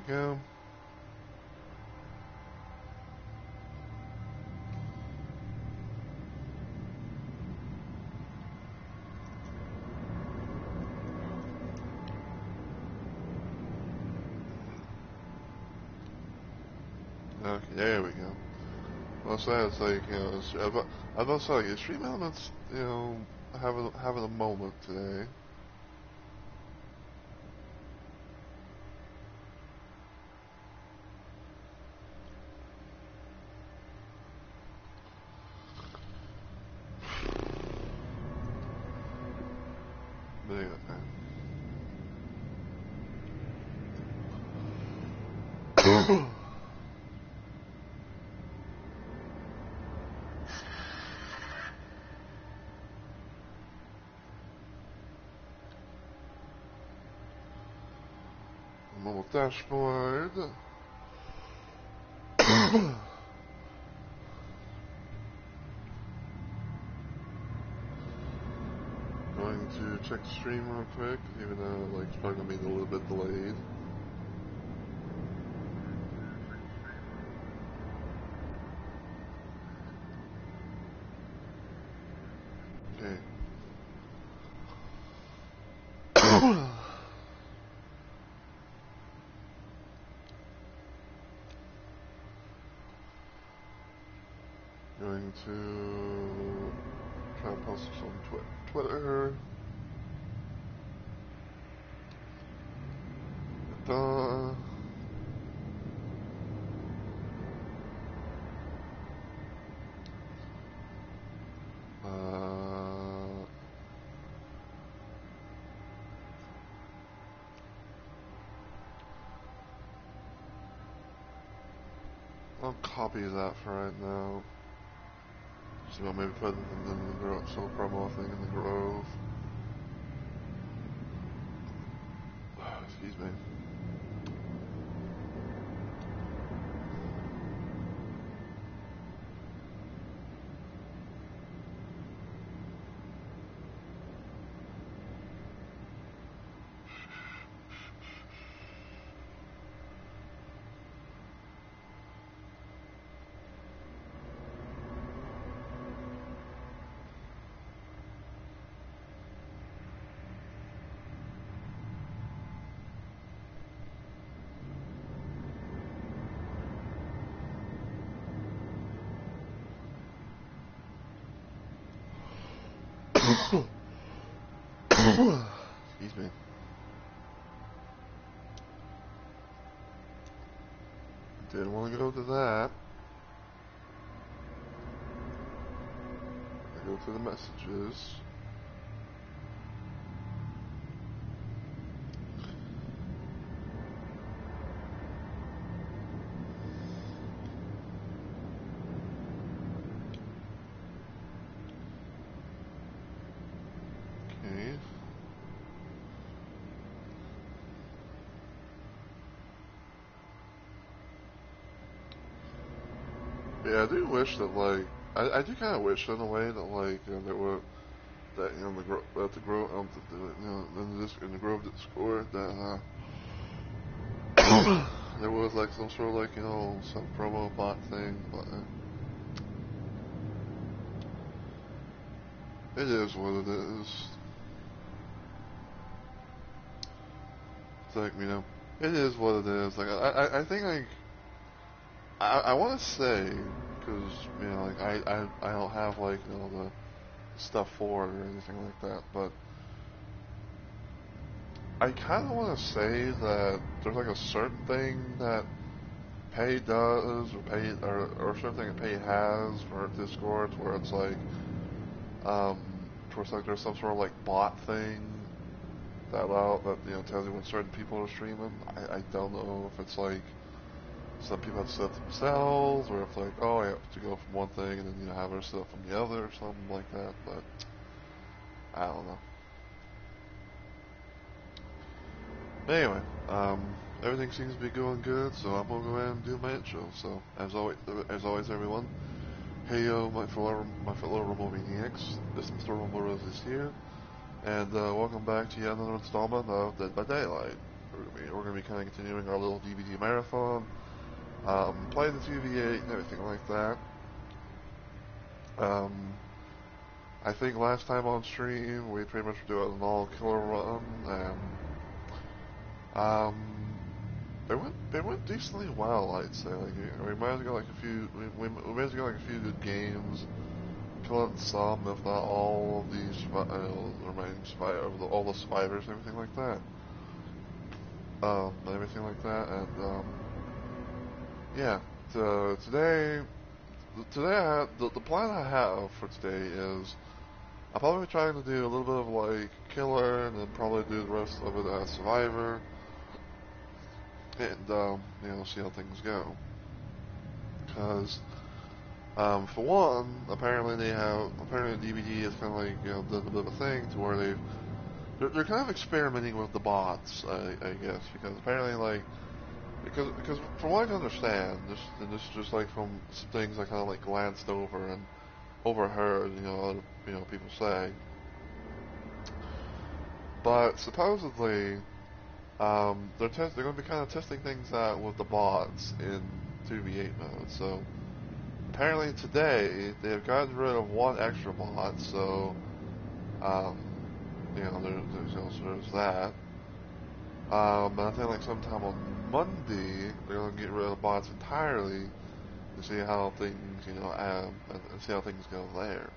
we go. Okay, there we go. Well, so it's like, you know, I was like, is Stream Elements, you know, having a moment today? But anyway, man. Mobile dashboard. Going to check the stream real quick, even though like it's probably gonna be a little bit delayed. Okay. Going to try and post this on Twitter. Duh. I'll copy that for right now. So I'll maybe put it in the Grove, so promo thing in the Grove. Excuse me. Excuse me. Didn't want to go to that. I go to the messages. Okay. Yeah, I do wish that, like, I do kind of wish in a way that, like, you know, there were, that, you know, the Grove, you know, in the Grove Discord, that, there was, like, some sort of, like, you know, some promo bot thing, but, it is what it is. It's like, you know, it is what it is. Like, I think, like, I want to say, because, you know, like, I don't have, like, you know, the stuff for it or anything like that, but I kind of want to say that there's, like, a certain thing that Pay does, or certain thing that Pay has for Discord, where it's like, where it's like there's some sort of, like, bot thing that you know, tells you when certain people are streaming. I don't know if it's like some people have set up themselves, or if, like, oh, I have to go from one thing and then, you know, have her set up from the other or something like that, but I don't know. But anyway, everything seems to be going good, so I'm gonna go ahead and do my intro. So as always, everyone, hey yo, my fellow remote maniacs, this is Mr. Rumble Rose is here, and welcome back to yet another installment of Dead by Daylight. we're gonna be kind of continuing our little DVD marathon, play the TVA and everything like that. Um, I think last time on stream we pretty much do an all killer run, and um, they went decently well, I'd say. Like we managed to get like a few, we managed to get like a few good games, killing some, if not all, of these the remaining all the survivors and everything like that. And everything like that, and yeah. So today the plan I have for today is I'll probably be trying to do a little bit of like killer, and then probably do the rest of it as survivor, and see how things go. Because for one, apparently DVD is kind of like done a bit of a thing to where they're kind of experimenting with the bots, I guess, because apparently like because from what I can understand, this is just like from some things I kind of like glanced over and overheard, other people say. But supposedly, they're going to be kind of testing things out with the bots in 2v8 mode. So apparently today they've gotten rid of one extra bot. So there's that. And I think like sometime on Monday they're going to get rid of bots entirely to see how things and see how things go there.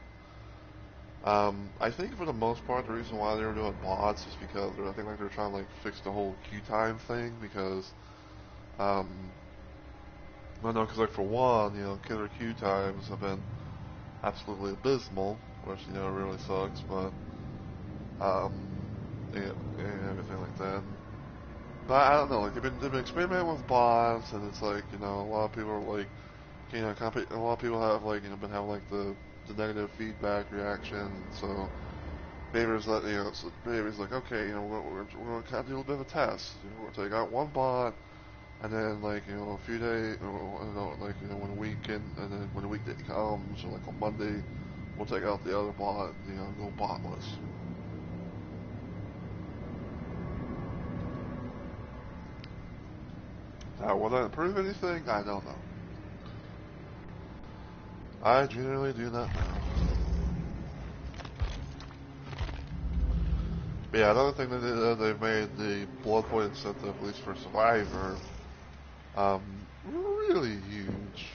I think for the most part, the reason why they were doing bots is because I think like they're trying to like fix the whole queue time thing because, well, no, because like for one, killer queue times have been absolutely abysmal, which really sucks, but and everything like that. But I don't know, like they've been experimenting with bots, and it's like a lot of people are like, a lot of people have like been having like the negative feedback reaction, so. Baber's like, so Baber's like, okay, we're going to kind of do a little bit of a test. We'll take out one bot, and then like, a few days, when the weekend, and then when the weekday comes, or like on Monday, we'll take out the other bot, go botless. Now, will that improve anything? I don't know. I generally do not know. But yeah, another thing that they've made the blood point incentive, at least for Survivor, really huge.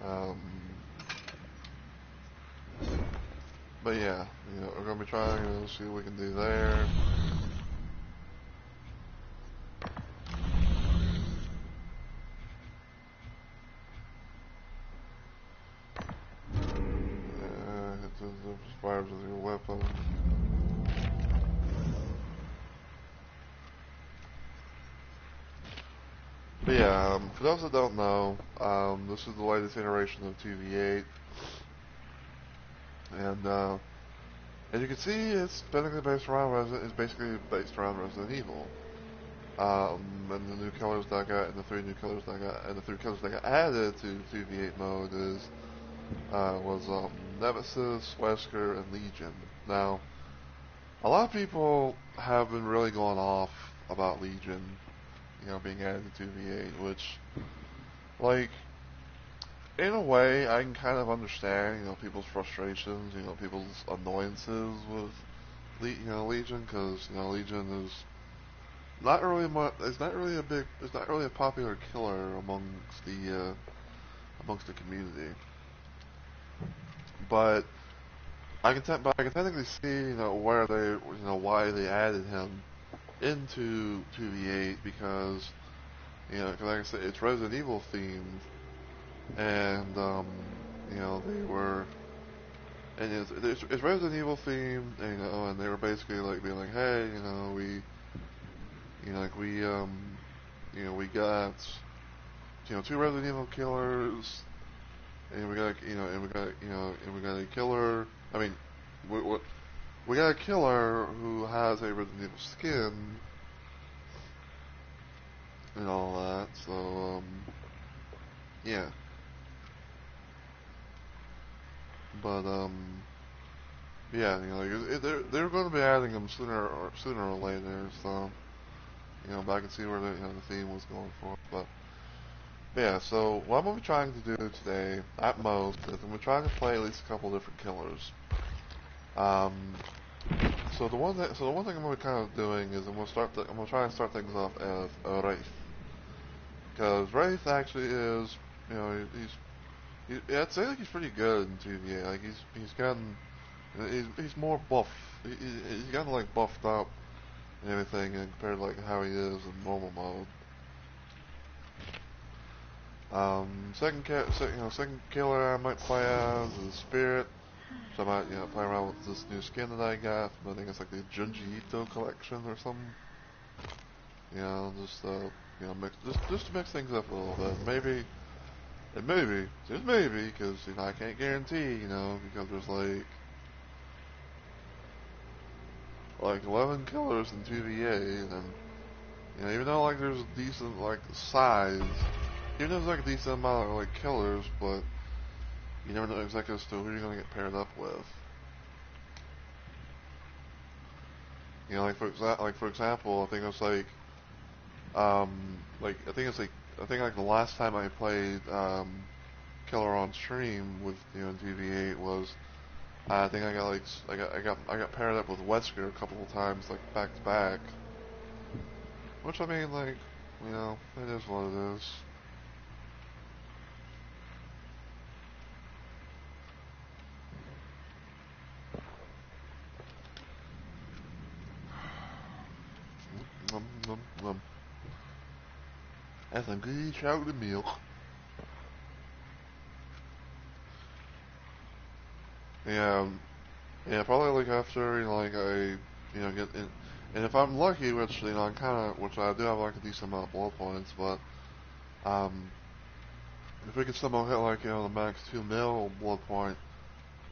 Um, but yeah, we're gonna be trying to see what we can do there. It fires with your weapon. But yeah, for those that don't know, this is the latest iteration of 2v8, and as you can see, it's basically based around Resident Evil. And the new killers that I got, and the three killers that got added to 2v8 mode was Nemesis, Wesker, and Legion. Now, a lot of people have been really going off about Legion, being added to 2v8, which, like, in a way, I can kind of understand, people's frustrations, people's annoyances with, Legion, because, Legion is not really much. It's not really a popular killer amongst the community. But I can technically see, why they added him into 2v8 because, like I said, it's Resident Evil themed, and they were, and it's Resident Evil themed, and they were basically like being like, hey, we got, two Resident Evil killers, and we got a killer. I mean, we got a killer who has a Resident Evil skin and all that. So yeah. But yeah, they're going to be adding them sooner or later. So but I can see where the theme was going for. But yeah, so what I'm going to be trying to do today, at most, is I'm going to try to play at least a couple different killers. Um, so the one thing I'm going to be kind of doing is I'm going to try and start things off as a Wraith, because Wraith actually is, I'd say like he's pretty good in 2v8. Like he's more buff. He's gotten like buffed up and everything, and compared to like how he is in normal mode. Second killer I might play as is Spirit. So I might, play around with this new skin that I got. I think it's like the Junji Ito collection or something. Mix, just to mix things up a little bit. Just maybe, because I can't guarantee, because there's like 11 killers in 2v8, and even though like there's a decent like size, even though there's like a decent amount of like killers, but you never know exactly as to who you're gonna get paired up with. Like for example, I think it was I think like the last time I played killer on stream with DV8 was I think I got paired up with Wesker a couple of times like back to back, which I mean like it is what it is. Nom, nom, nom. That's some good chocolate milk. Yeah, yeah, probably like after like I get in, and if I'm lucky, which I'm kind of, which I do have like a decent amount of blood points, but um, if we could somehow hit like the max 2 mil blood point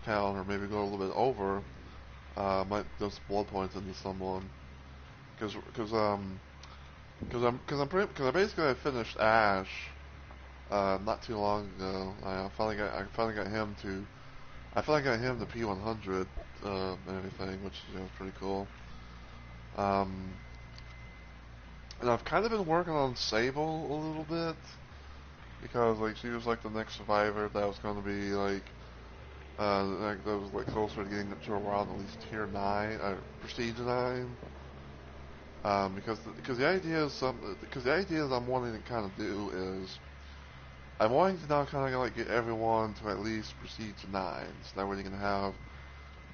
count, or maybe go a little bit over, might just blood points into someone, because I basically I finished Ash not too long ago. I finally got him to P100 and everything, which is pretty cool. Um, and I've kind of been working on Sable a little bit because like she was like the next survivor that was going to be that was like closer to getting to around at least tier 9, prestige 9. Because the idea is I'm wanting to kind of do is I'm wanting to now kind of like get everyone to at least prestige 9, so that way they can have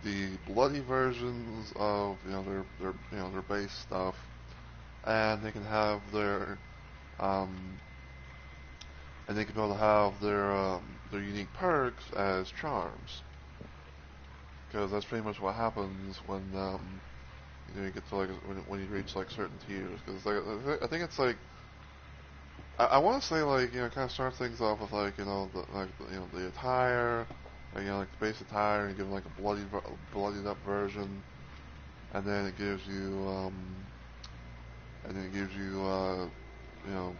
the bloody versions of their base stuff, and they can have um, they can be able to have their unique perks as charms, because that's pretty much what happens when you get to like when you reach like certain tiers. Because I think it's like I want to say like kind of start things off with like the attire, like the base attire, and give them like a bloodied up version, and then it gives you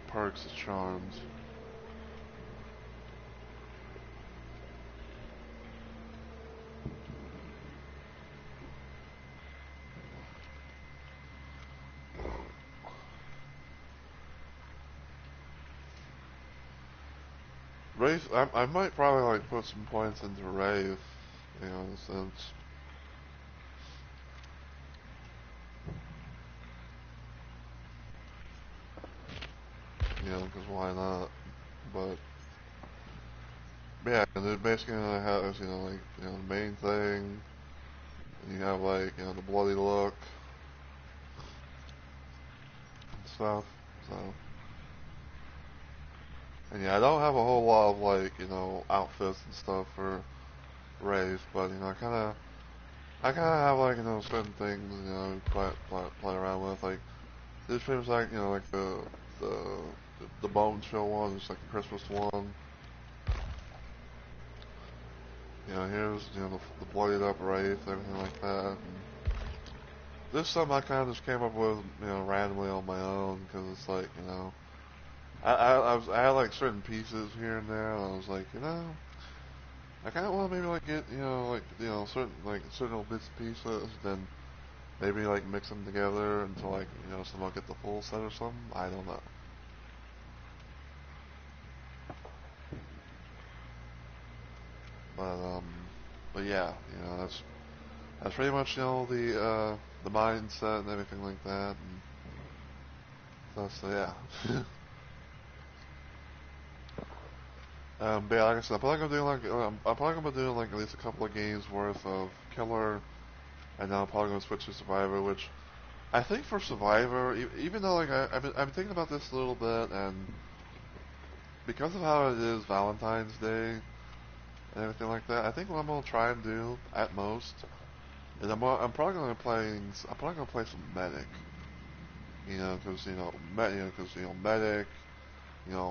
perks as charms. Wraith, I might probably like put some points into Wraith, in a sense, because why not? But yeah, and it basically has the main thing, and you have like the bloody look and stuff. So, and yeah, I don't have a whole lot of like outfits and stuff for Wraith, but I kind of have like certain things play around with. Like this seems like like the the bone chill one, it's like the Christmas one. Here's the bloodied up Wraith, everything like that. And this is something I kind of just came up with randomly on my own, because it's like I had like certain pieces here and there, and I was like, I kind of want to maybe like get, certain little bits and pieces, then maybe like mix them together until like, so I'll get the full set or something. I don't know. But but yeah, that's pretty much the mindset and everything like that. And so yeah. But yeah, like I said, I'm probably gonna be doing like at least a couple of games worth of Killer, and then I'm probably gonna switch to Survivor, which I think for Survivor, even though like I've been thinking about this a little bit, and because of how it is Valentine's Day and everything like that, I think what I'm gonna try and do at most is I'm probably gonna play some Medic, because Medic,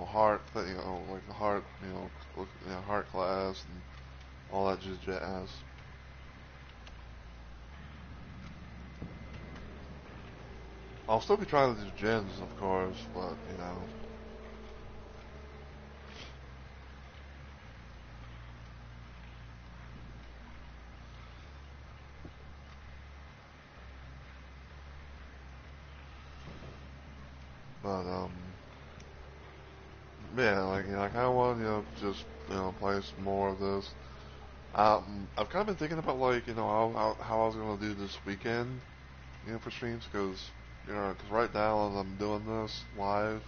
heart, like the heart, heart class and all that just jazz. I'll still be trying to do gens, of course, but but yeah, like I kind of want just play some more of this. I've kind of been thinking about like how I was gonna do this weekend, for streams, because right now as I'm doing this live,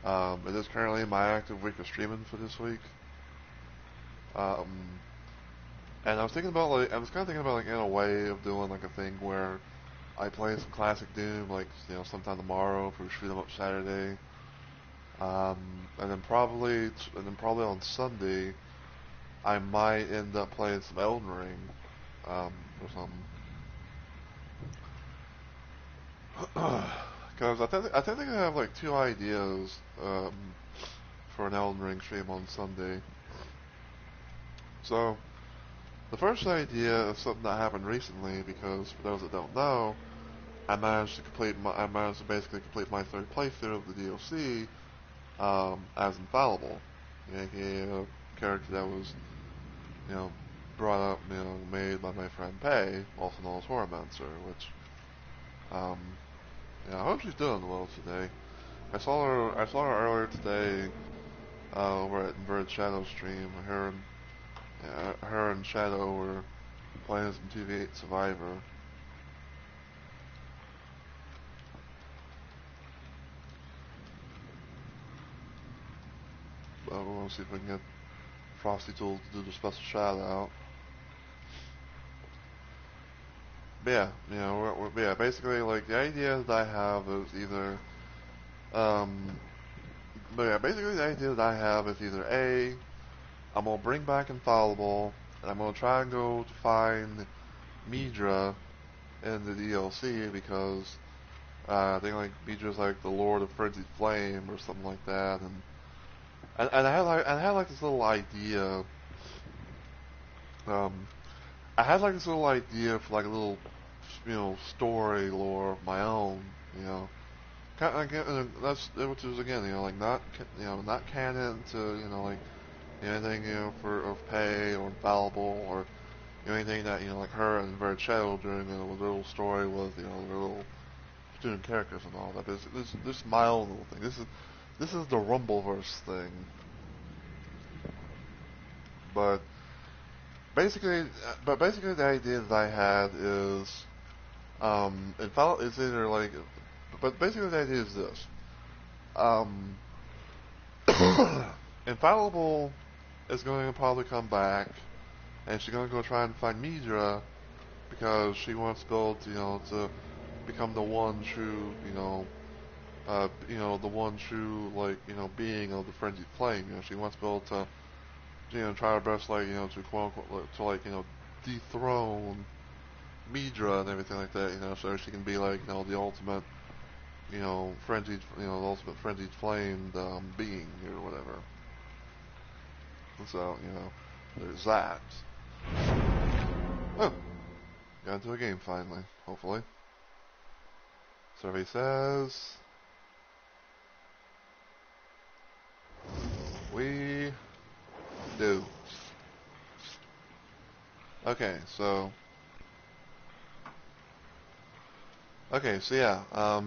it is currently my active week of streaming for this week. Um, and I was kind of thinking about like in a way of doing like a thing where I play some classic Doom, like sometime tomorrow for Shoot 'em Up Saturday, and then probably on Sunday I might end up playing some Elden Ring, or something. Because I think I have like two ideas for an Elden Ring stream on Sunday. So the first idea is something that happened recently, because for those that don't know, I managed to basically complete my third playthrough of the DLC as Infallible, aka a character that was you know brought up, made by my friend Pei, also known as Horrormancer, which um, I hope she's doing well today. I saw her earlier today over at Bird Shadow stream. Her and Shadow were playing some TV8 Survivor. We're gonna see if we can get Frosty Tool to do the special shout out. But yeah, basically like the idea that I have is either um, but yeah, basically the idea that I have is either A, I'm gonna bring back Infallible, and I'm gonna try and go to find Midra in the DLC, because I think like Midra's like the Lord of Frenzied Flame or something like that, and I had like this little idea. Um, I had like this little idea for like a little, story lore of my own. You know, that's which is again, like not canon to like anything for of Pay or Infallible, or anything that like her and Verd Shadow doing a little story with their little student characters and all that. But this my own little thing. This is the Rumbleverse thing, but basically the idea that I had is it's either like, but basically the idea is this. Um, Infallible is going to probably come back, and she's going to go try and find Midra, because she wants to go to become the one true, the one true, like, being of the Frenzied Flame. She wants to be able to, try her best, like, to quote unquote, to like, dethrone Midra and everything like that, so she can be like, the ultimate, the ultimate frenzied flamed being or whatever. And so, there's that. Oh, got into a game finally, hopefully. Survey says We do. Okay, so so yeah, so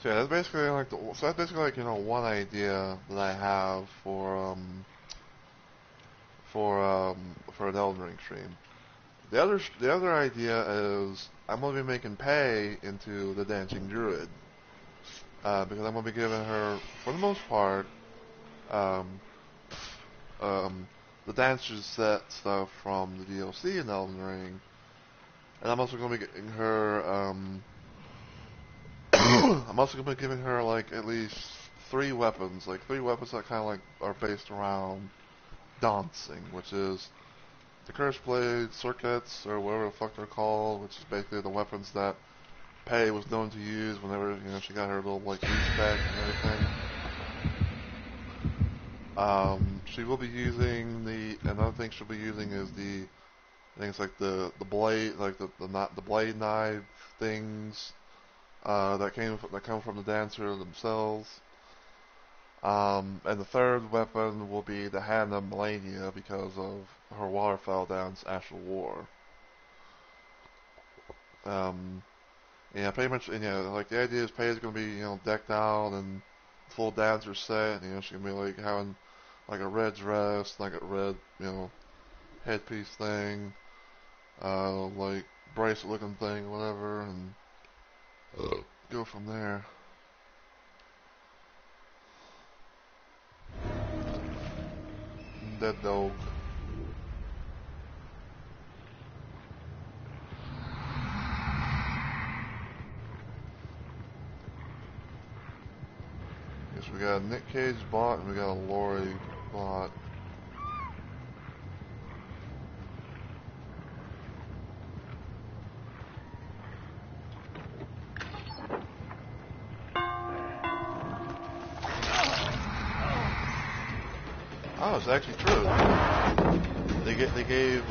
yeah, that's basically like one idea that I have for an Elden Ring stream. The other idea is I'm gonna be making Pei into the dancing druid, because I'm gonna be giving her, for the most part, um, the dancer set stuff from the DLC in Elden Ring, and I'm also gonna be getting her, I'm also gonna be giving her like at least three weapons that kind of like are based around dancing, which is the Curse Blade, Circuits, or whatever the fuck they're called, which is basically the weapons that Pei was known to use whenever she got her little like respec and everything. She will be using another thing she'll be using is I think it's like the blade, like the blade knife things that come from the dancer themselves. And the third weapon will be the Hand of Melania because of her waterfowl dance, Astral War. Yeah, pretty much. And yeah, like the idea is Pei's gonna be decked out and full dancer set. She's gonna be like having like a red dress, like a red headpiece thing, like bracelet looking thing, whatever, and go from there. Dead dog. Yes, we got a Nick Cage bot and we got a Lori bot. Oh, it's actually true. They gave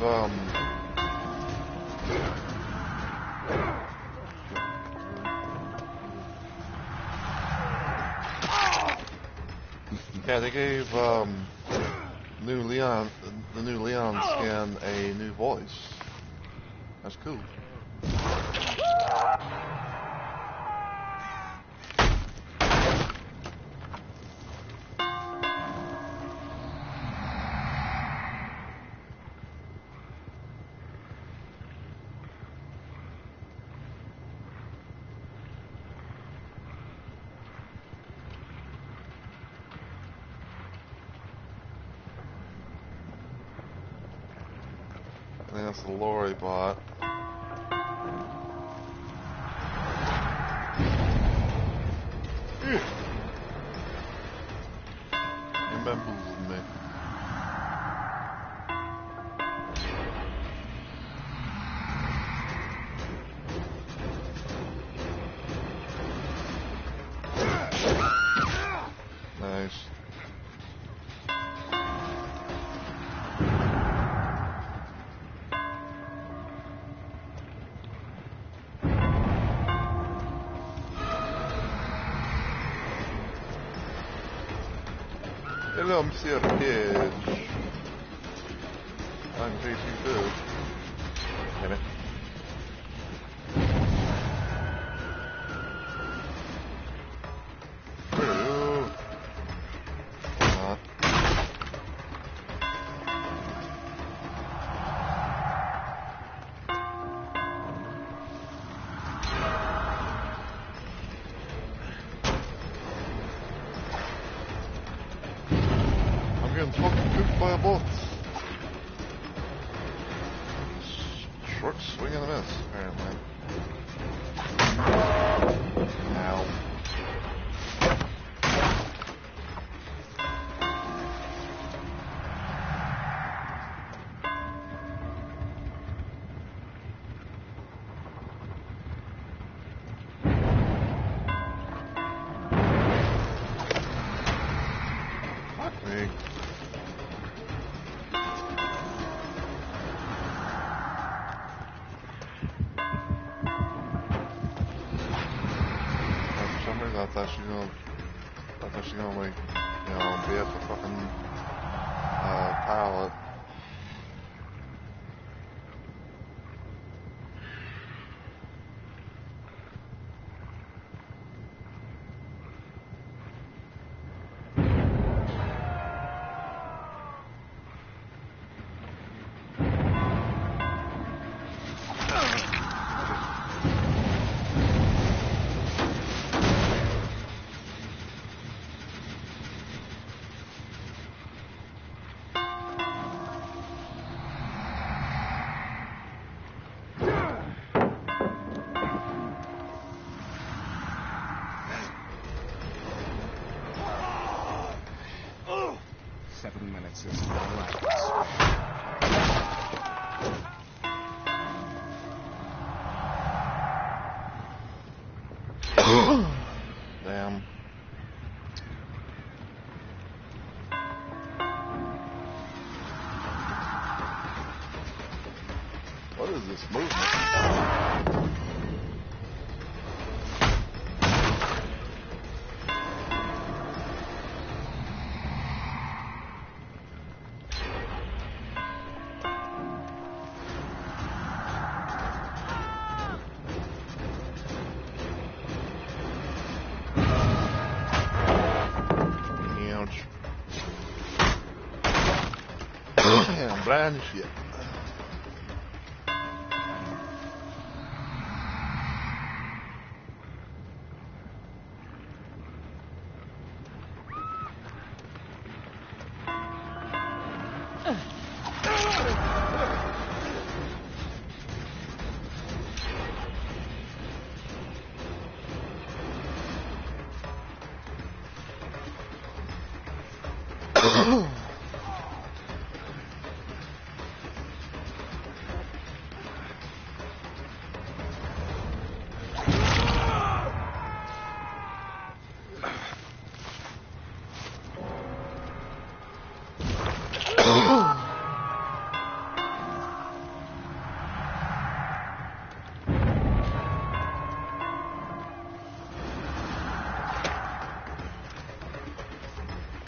yeah, they gave new Leon the new Leon skin a new voice. That's cool. I think that's the Lori bot. You bamboozled me. Nice. Hello, Monsieur Pidge. I'm chasing food. Damn it. Ooh. Not. I'm getting fucking cooked by a bot. Short swing and a miss, apparently. Ow. Fuck me. For some reason I thought Especially gonna like, be at the fucking pallet. Damn. What is this movement? I'm blind as shit.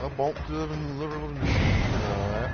I bumped it and liver and shit. Alright.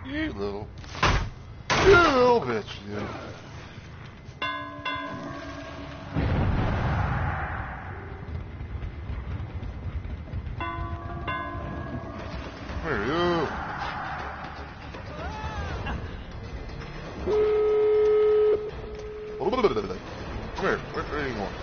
You little bitch, you. Where are you? Where are you going?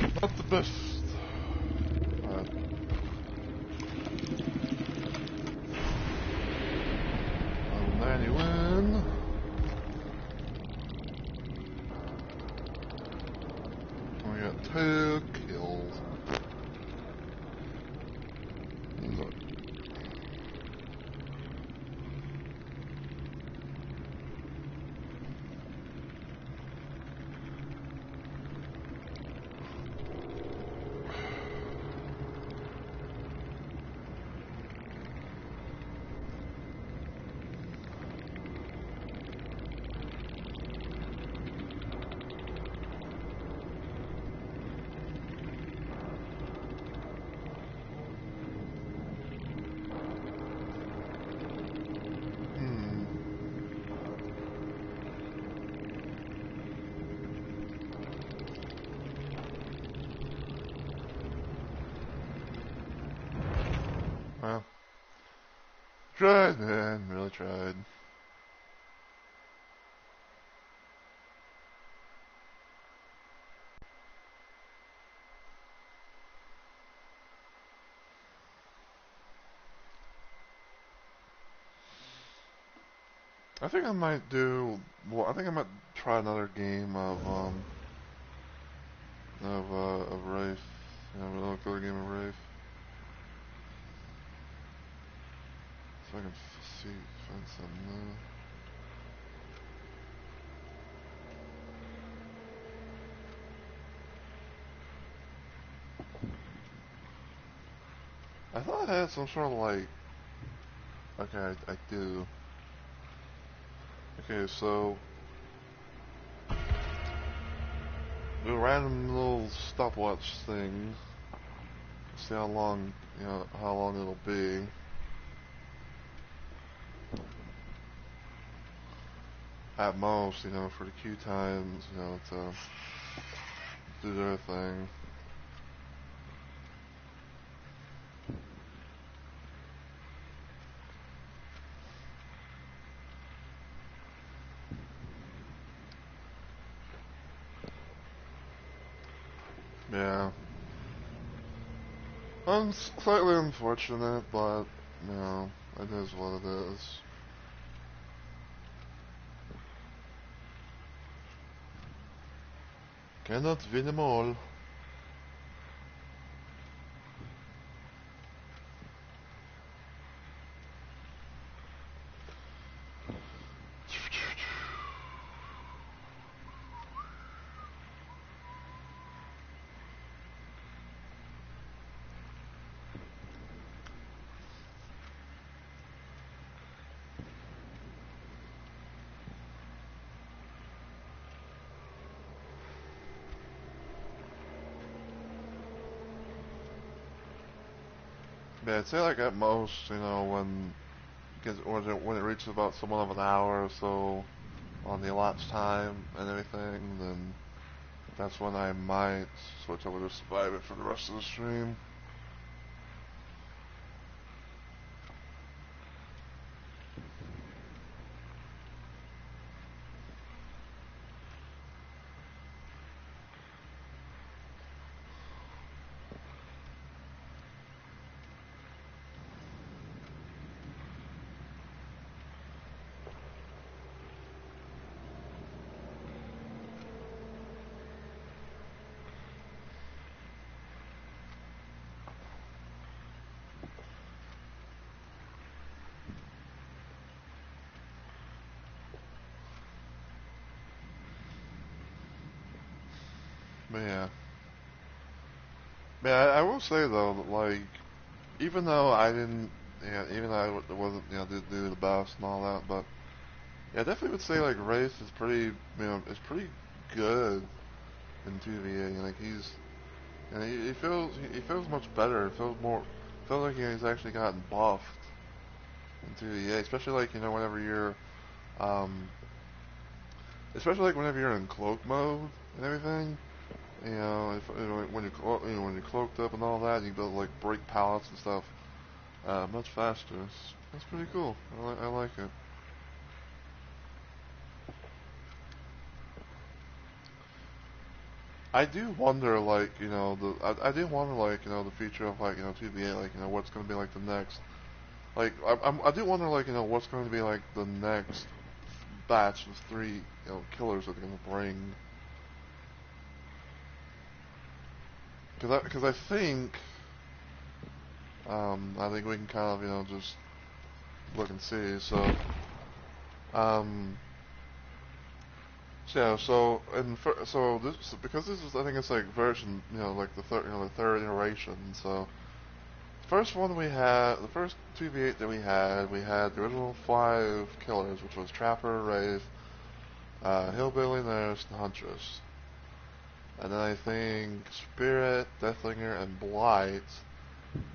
Not the best. Level 91. We got 2 kills. Well, tried, man. Really tried. I think I might do. Well, I think I might try another game of Wraith. Another game of Wraith. So I can find something new. I thought I had some sort of like. Okay, I do. Okay, so do a random little stopwatch thing. See how long, how long it'll be. At most, for the queue times, to do their thing. Yeah. Slightly unfortunate, but, it is what it is. Cannot win them all. Yeah, I'd say like at most, when it reaches about somewhat of an hour or so on the elapsed time and everything, then that's when I might switch over to survive it for the rest of the stream. But yeah. Yeah, I will say though, that like, even though I didn't, even though I wasn't, didn't do the best and all that, but yeah, I definitely would say like Race is is pretty good in 2v8. Like he feels much better. Feels like he's actually gotten buffed in 2v8, especially like whenever you're, um, especially like whenever you're in cloak mode and everything. When you're cloaked up and all that, you can be able to like break pallets and stuff much faster. That's pretty cool. I like it. I do wonder, like, I do wonder, like, the future of, like, TVA, like, what's going to be, like, the next, like, I do wonder, like, what's going to be, like, the next batch of three, killers that they're going to bring. Because I think we can kind of, just look and see. Um, yeah, so this, because this is, I think it's like version, like the third iteration. So the first TV8 that we had the original five killers, which was Trapper, Wraith, Hillbilly, Nurse, and Huntress. And then I think Spirit, Deathlinger, and Blight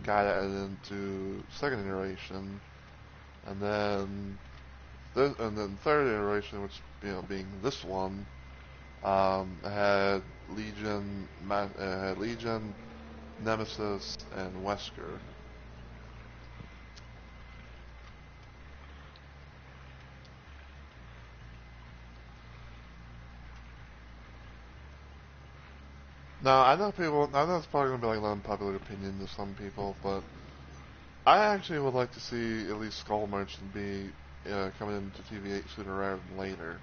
got added into second iteration, and then third iteration, which being this one, had Legion, Nemesis, and Wesker. Now I know it's probably gonna be like an unpopular opinion to some people, but I actually would like to see at least Skull Merchant be coming into TV8 sooner rather than later.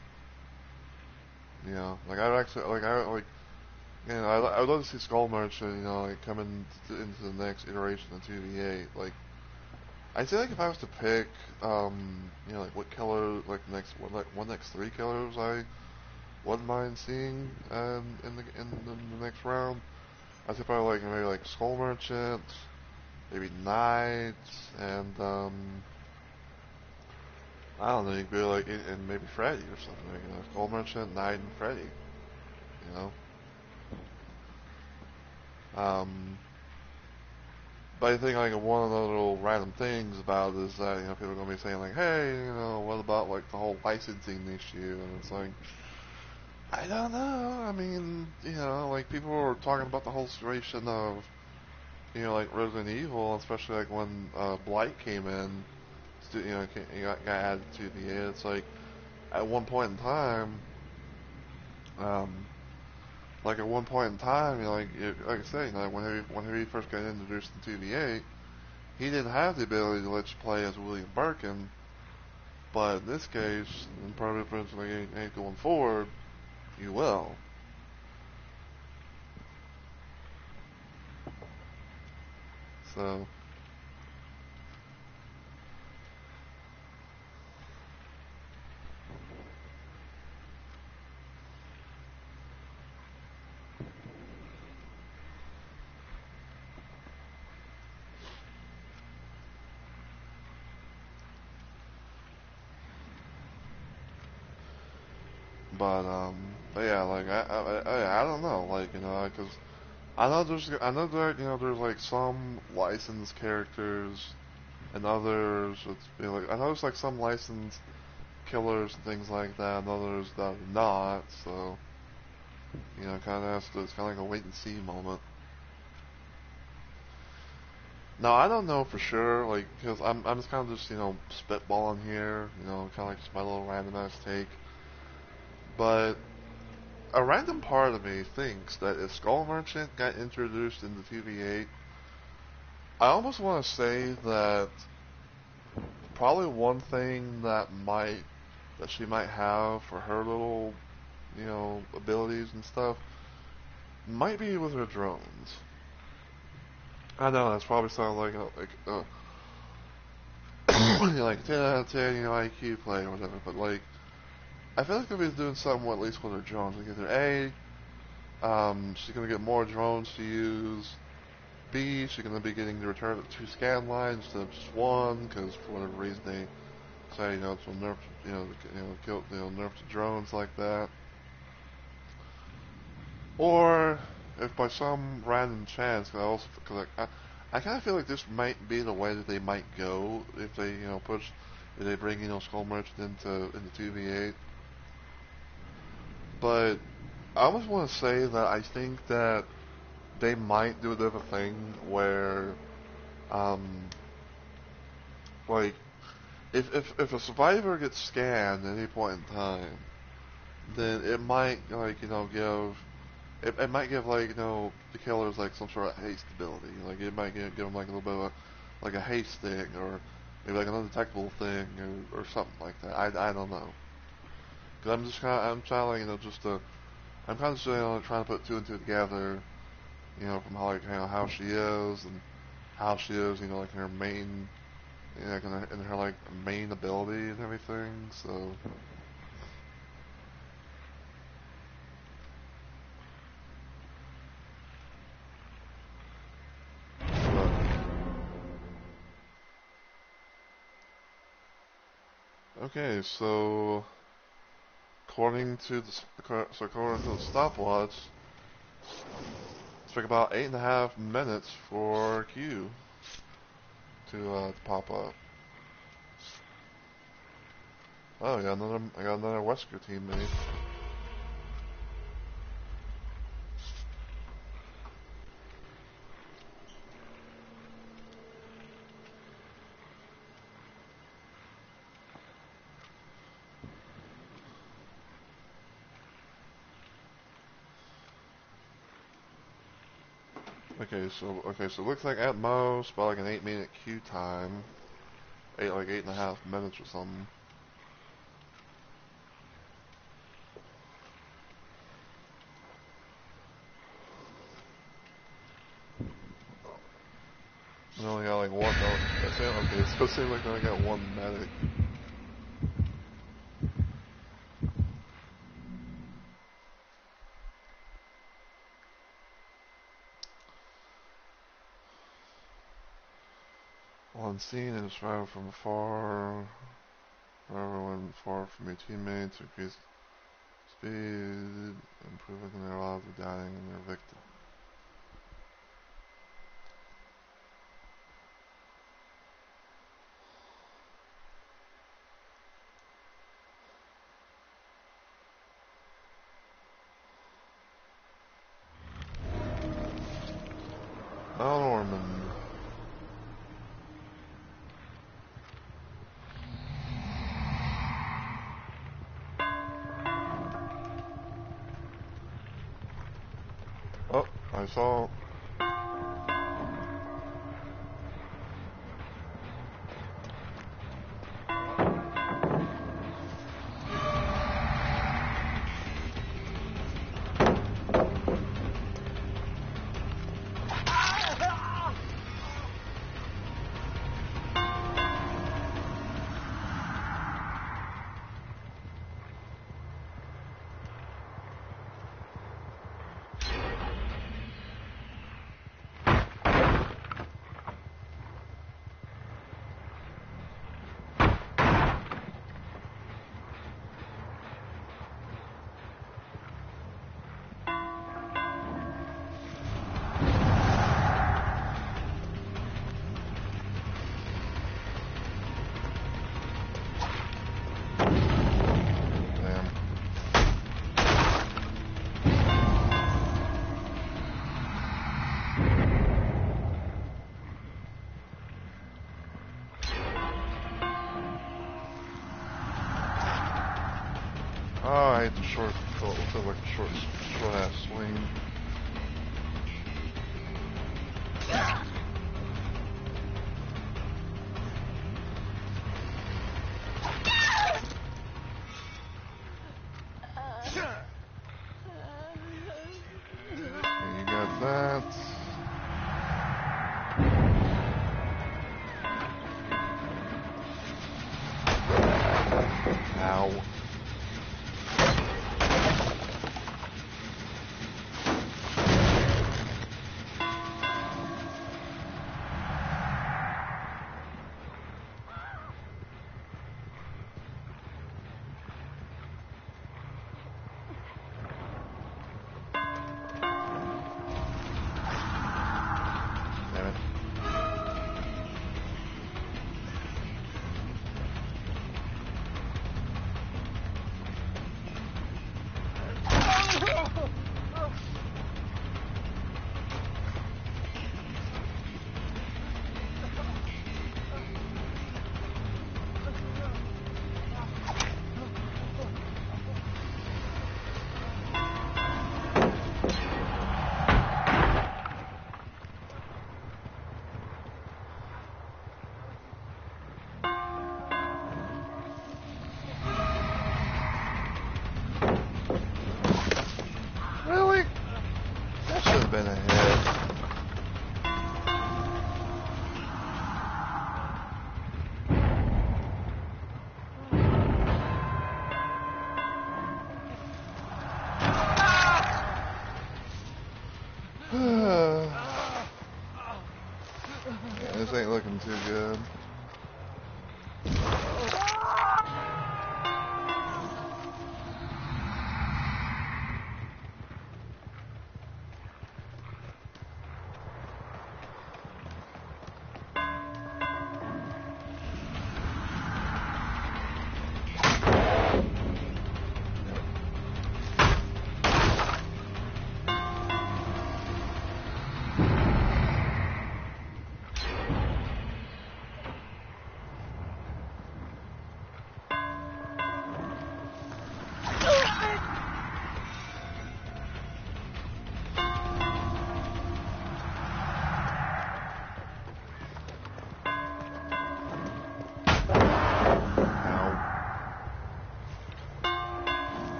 Like I would actually like I like I would love to see Skull Merchant like coming into the next iteration of TV8. Like I feel like if I was to pick like what killer like next one next three killers I wouldn't mind seeing in the next round. I'd say probably like maybe like Skull Merchant, maybe Knight, and I don't know, you could be like and maybe Freddy or something. Like, Skull Merchant, Knight, and Freddy. You know. Um, but I think like one of the little random things about it is that people are gonna be saying like, hey, what about like the whole licensing issue? And it's like, I don't know. I mean, like people were talking about the whole situation of like Resident Evil, especially like when Blight came in, got added to the. It's like at one point in time, um, like at one point in time, like I say, like whenever he first got introduced in TVA, he didn't have the ability to let you play as William Birkin, but in this case, and probably potentially going forward, you will. So, but yeah, like I don't know, like because I know that there's like some licensed characters and others it's like I know there's like some licensed killers and things like that, and others that are not. So kind of it's kind of like a wait and see moment. Now I don't know for sure, like because I'm just kind of just spitballing here, kind of like just my little random ass take. But a random part of me thinks that if Skull Merchant got introduced into TV8, I almost want to say that probably one thing that she might have for her little abilities and stuff might be with her drones. I know that's probably sound like like 10 out of 10 IQ play or whatever, but like I feel like if he's doing something at least with her drones, like either she's gonna get more drones to use. B, she's gonna be getting the return of 2 scan lines instead of just one, because for whatever reason they say it's will nerf kill nerf the drones like that. Or if by some random chance, because I kind of feel like this might be the way that they might go if they if they bring Skull Merchant into 2v8. But I almost want to say that I think that they might do a bit of a thing where, um, like, if a survivor gets scanned at any point in time, then it might, like, give it might give like the killers like some sort of haste ability. Like it might give them like a little bit of a like a haste thing or maybe like an undetectable thing or something like that. I don't know. Cause I'm just kind of I'm trying like just I'm kind of just trying to put two and two together. From how like how she is and how she is like in her main like in her like main ability and everything. So. Okay, so according to the stopwatch, it took about 8.5 minutes for Q to pop up. Oh, I got another Wesker teammate. Okay, so it looks like at most about like an 8-minute queue time, 8.5 minutes or something. We only got like one. Okay, so it seems like they only got one medic. On scene and survival from afar. Forever when far from your teammates, increase speed, improving their odds of dying and their victim. Norman. Oh, I saw. Oh, I hate the short, looks like a short ass swing. Okay, you got that. Ow. to again.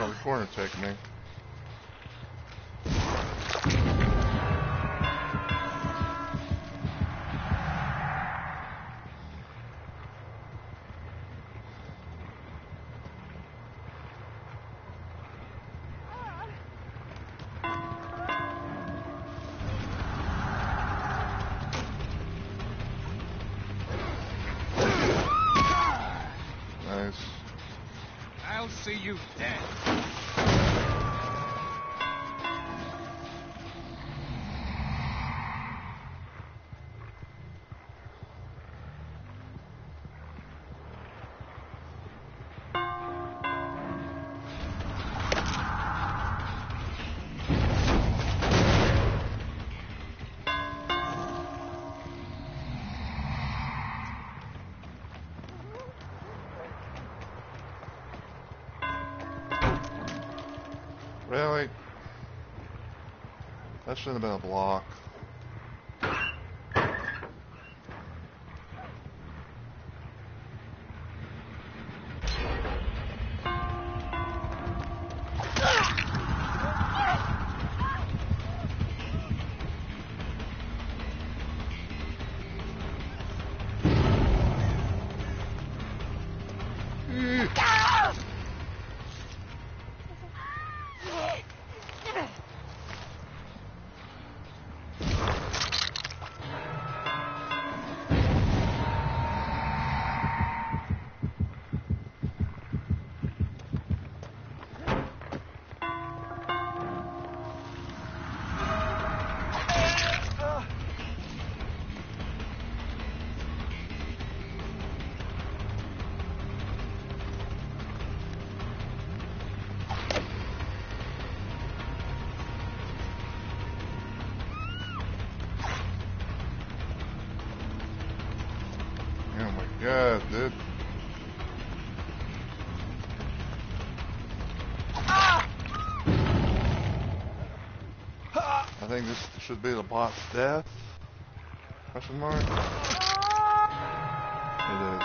Oh, the corner took me. Nice. I'll see you dead. Really? That shouldn't have been a block. Oh my god, dude. I think this should be the bot's death? Question mark? It is.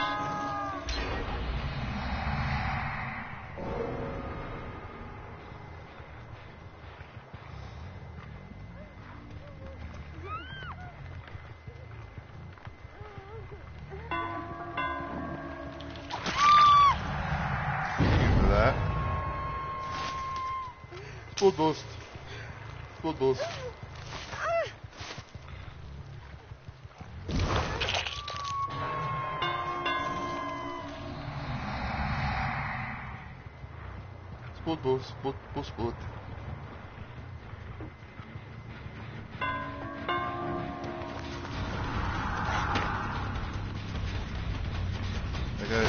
For that. Spot boost. Spot boost. Spot boost. Spot boost. Spot. Okay.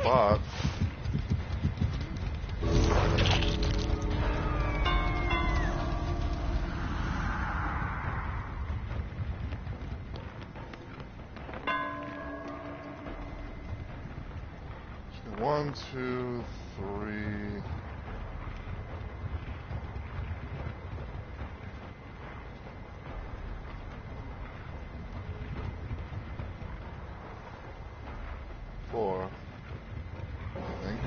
bots. So 1, 2, 3. Four, I think.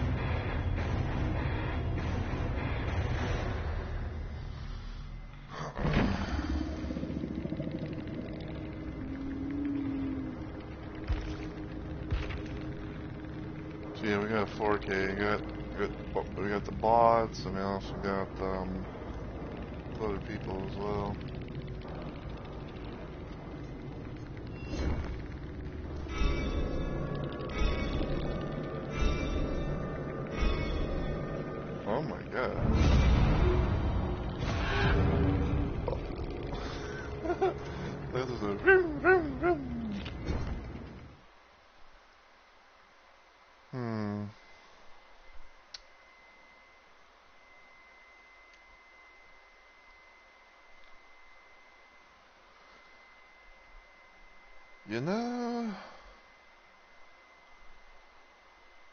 So yeah, we got 4K. We got the bots, and we also got other people as well. Oh my god. This is a vroom, vroom, vroom. Hmm. You know,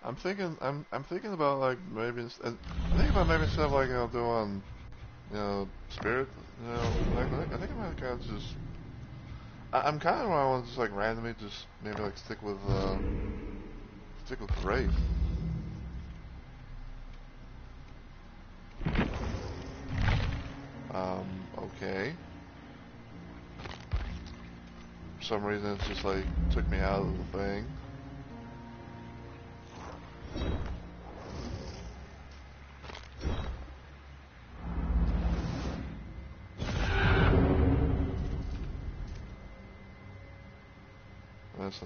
I'm thinking about like maybe I'm thinking about maybe instead of like doing spirit, I think I might kind of just I'm kind of I want to just like randomly just maybe like stick with Wraith. Okay. For some reason, it's just like took me out of the thing. And so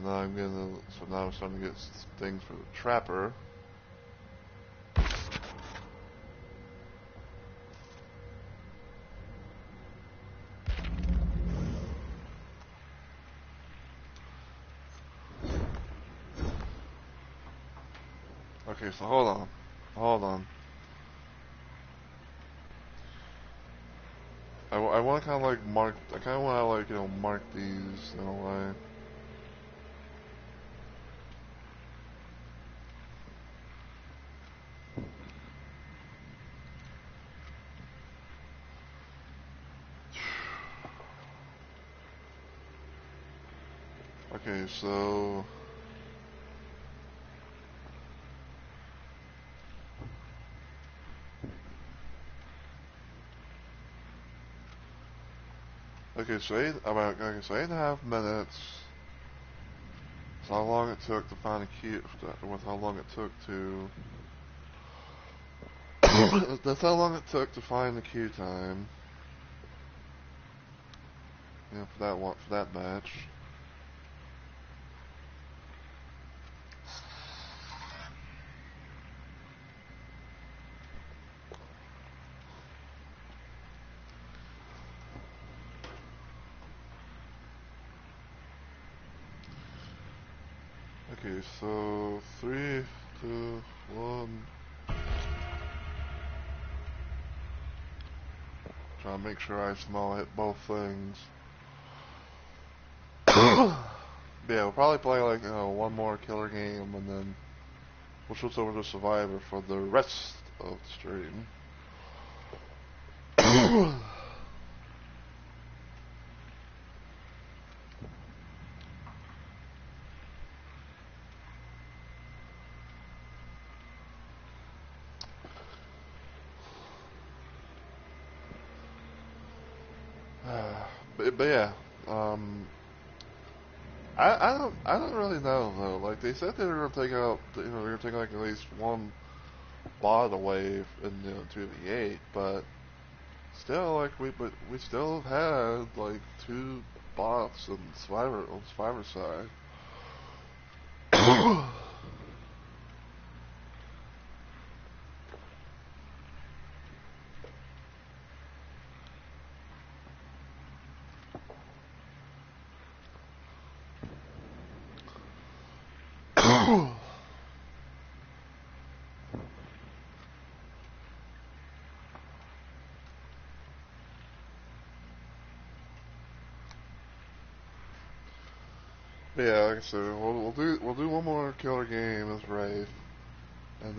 now I'm starting to get things for the Trapper. Okay, so hold on. I want to kind of like mark. I kind of want to like mark these in a way. Okay, so so 8.5 minutes. That's how long it took to find a key. With how long it took to. That's how long it took to find the queue time. For that match. Okay, so 3, 2, 1. Trying to make sure I smell hit both things. Yeah, we'll probably play like one more killer game, and then we'll switch over to Survivor for the rest of the stream. But yeah, I don't really know though. Like they said they were gonna take out, they were gonna take like at least one bot away in 2v8, but still but we still had like two bots on Survivor side. yeah, like I said, we'll do one more killer game as Wraith, and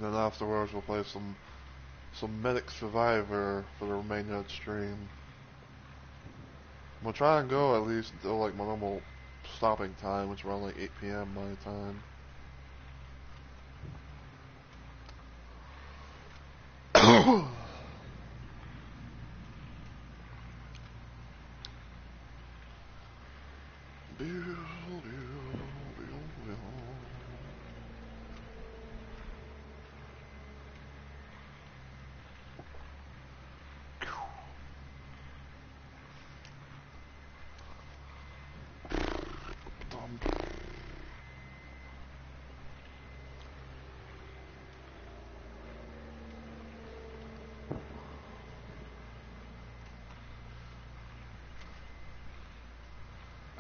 then afterwards we'll play some Medic Survivor for the remainder of the stream. We'll try and go at least until like my normal stopping time, which is around like 8 p.m. my time.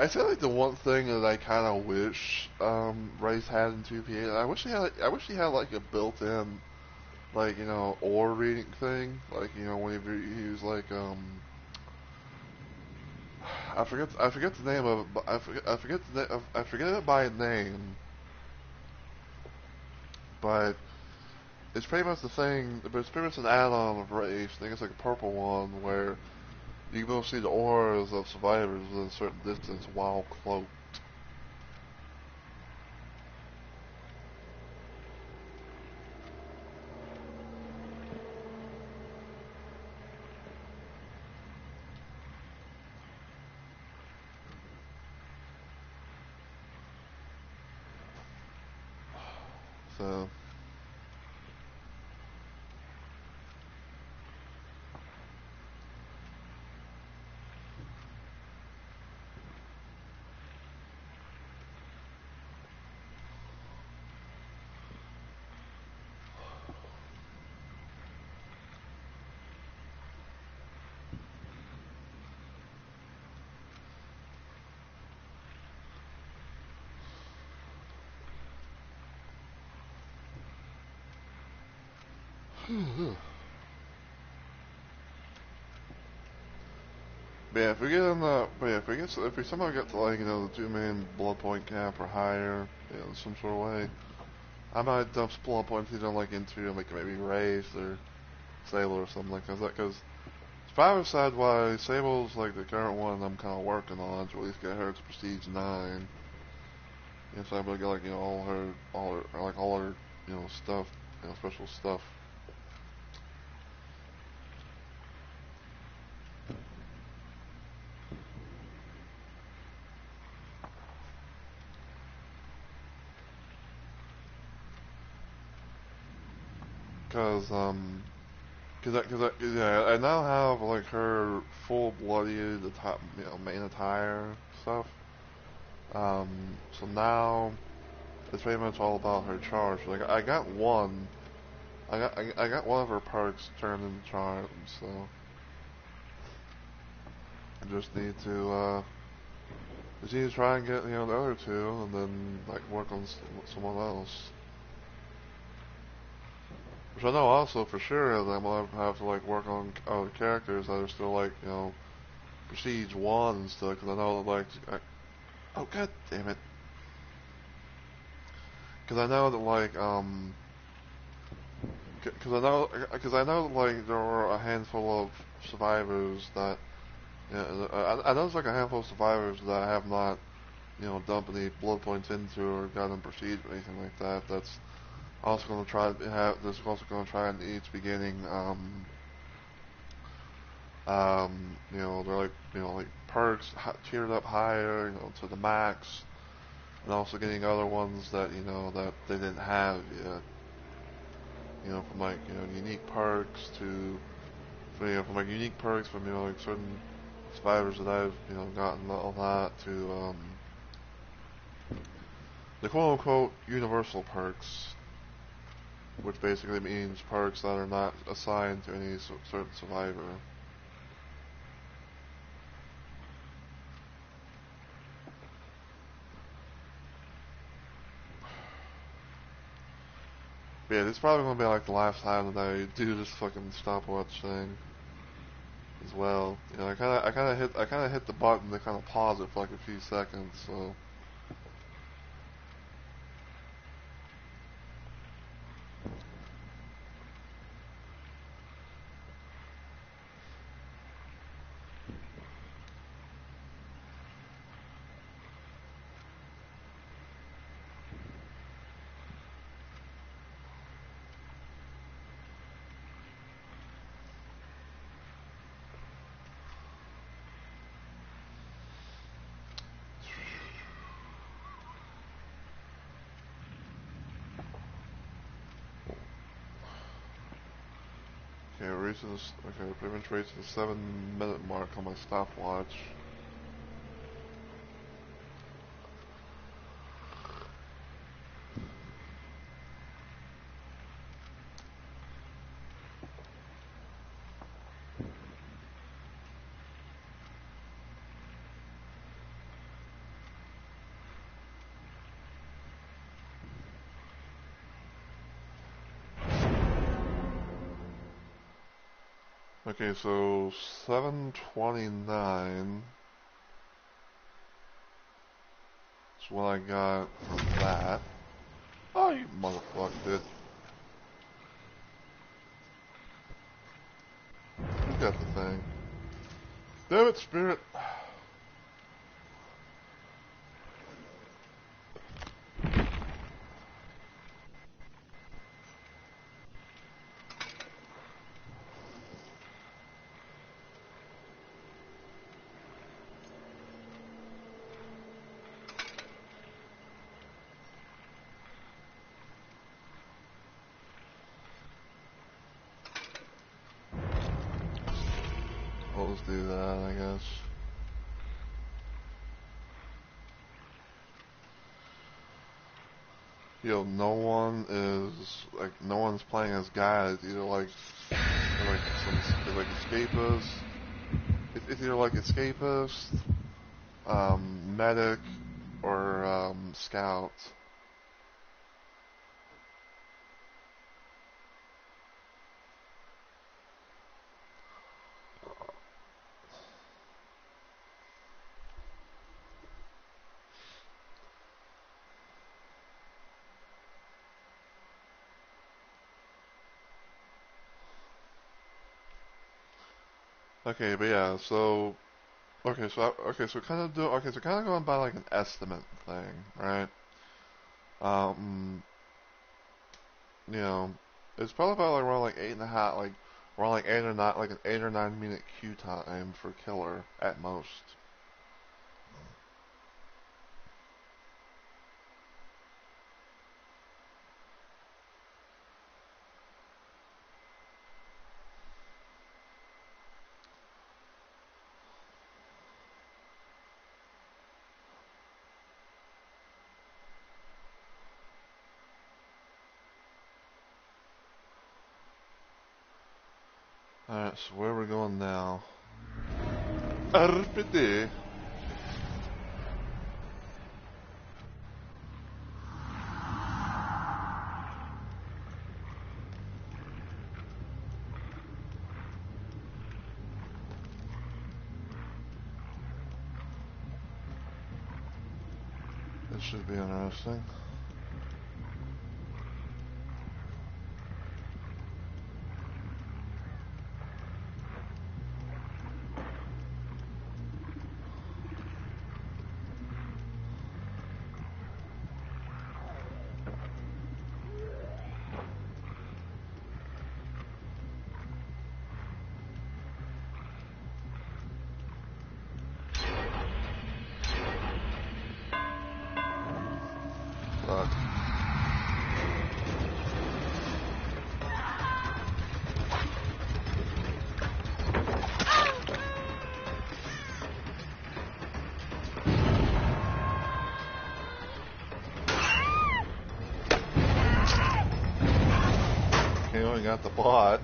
I say like the one thing that I kind of wish Rice had in 2P8. I wish he had like a built-in like ore reading thing. Like whenever you use like I forget the name of it, but I forget it by name, but it's pretty much the thing. But it's pretty much an add-on of Race. I think it's like a purple one where you can be able to see the auras of survivors within a certain distance while cloaked. So But yeah, if we get in the, but yeah, if we somehow get to like the 2 million blood point cap or higher, in some sort of way, I might dump blood points either like into like maybe Wraith or Sable or something like that. Because survivor side wise, Sable's like the current one I'm kind of working on to at least get her to Prestige 9. So I'm gonna get like all her stuff, special stuff. Cause yeah, I now have like her full bloodied the top main attire stuff. So now it's pretty much all about her charge. Like I got one of her perks turned into charm. So I just need to try and get the other two, and then like work on someone else. Which I know also for sure that I'm gonna have to like work on other characters that are still like prestige 1 and stuff. Because I know that oh god damn it. Because I know that because I know like there were a handful of survivors that I know there's like a handful of survivors that I have not dumped any blood points into or gotten prestige or anything like that. That's also going to try to have. That's also going to try in each beginning. They're like perks tiered up higher, to the max, and also getting other ones that that they didn't have yet. From like unique perks to from like unique perks from like certain survivors that I've gotten all that to the quote unquote universal perks, which basically means perks that are not assigned to any certain survivor. But yeah, this is probably gonna be like the last time that I do this fucking stopwatch thing. as well. You know, I kind of hit the button to kind of pause it for like a few seconds. So. Okay, okay, pretty much reached the 7-minute mark on my stopwatch. Okay, so 7:29 is what I got from that. Oh, you motherfucker, dude. You got the thing. Damn it, Spirit. Well, let's do that, I guess. Yo, no one's playing as guys. Either they're like escapists. It's either like escapist, medic, or scout. Okay, but yeah, so kind of going by like an estimate thing, right? Um, you know, it's probably about like around like 8.5, like around like 8 or 9, like an 8 or 9 minute queue time for killer at most. Alright, so where are we going now? RPD. This should be interesting. Fuck. You only got the bot.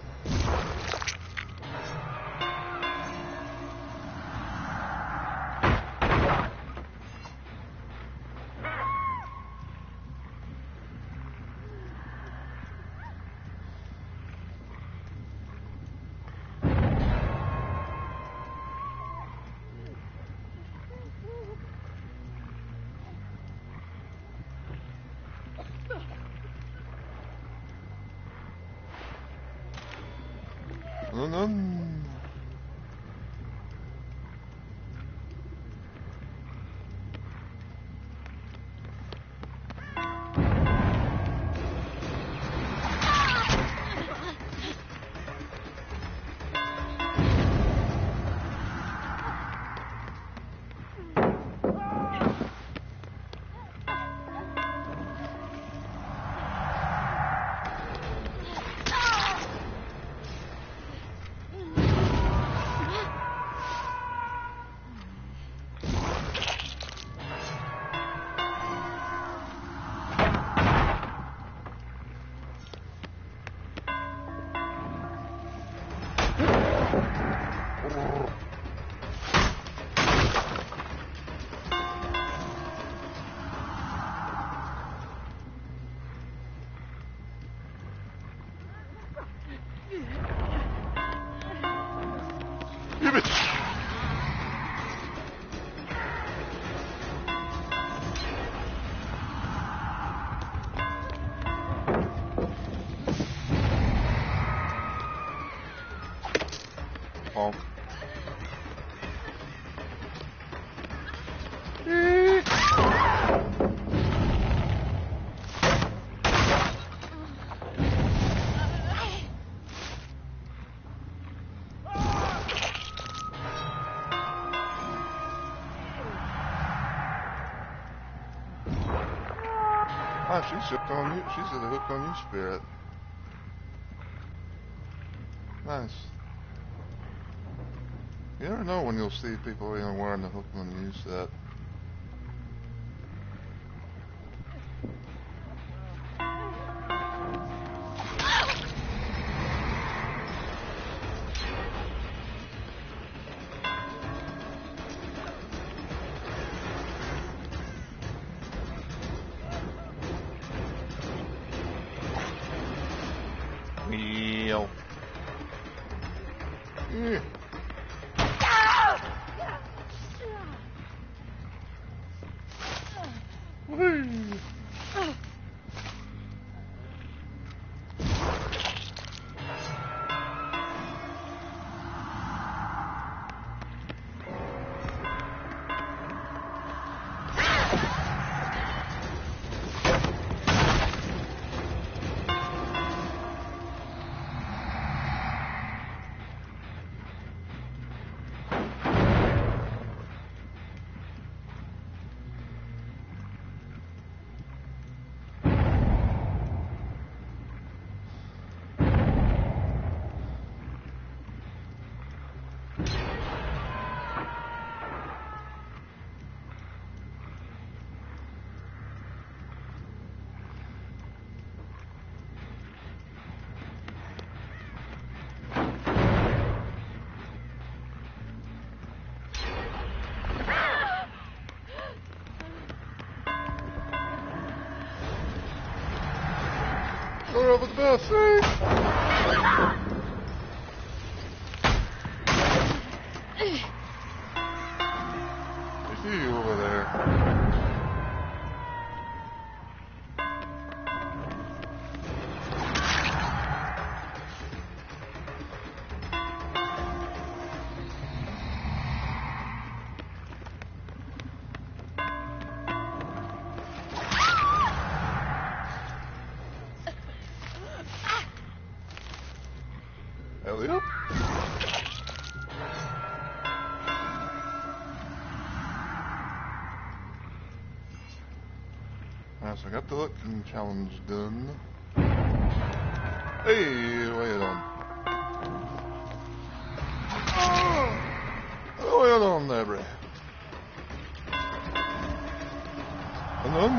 Dun. You bitch! Honk. Ah, she's hooked on you. She's the hooked on you spirit. Nice. You never know when you'll see people, wearing the hook on you set. Meow. Yeah. Whee. Go over the bus, see? I see you over there. Elliot? Alright, so I got the looking challenge done. Hey, what you doing? Oh, what you doing there, bro? And then...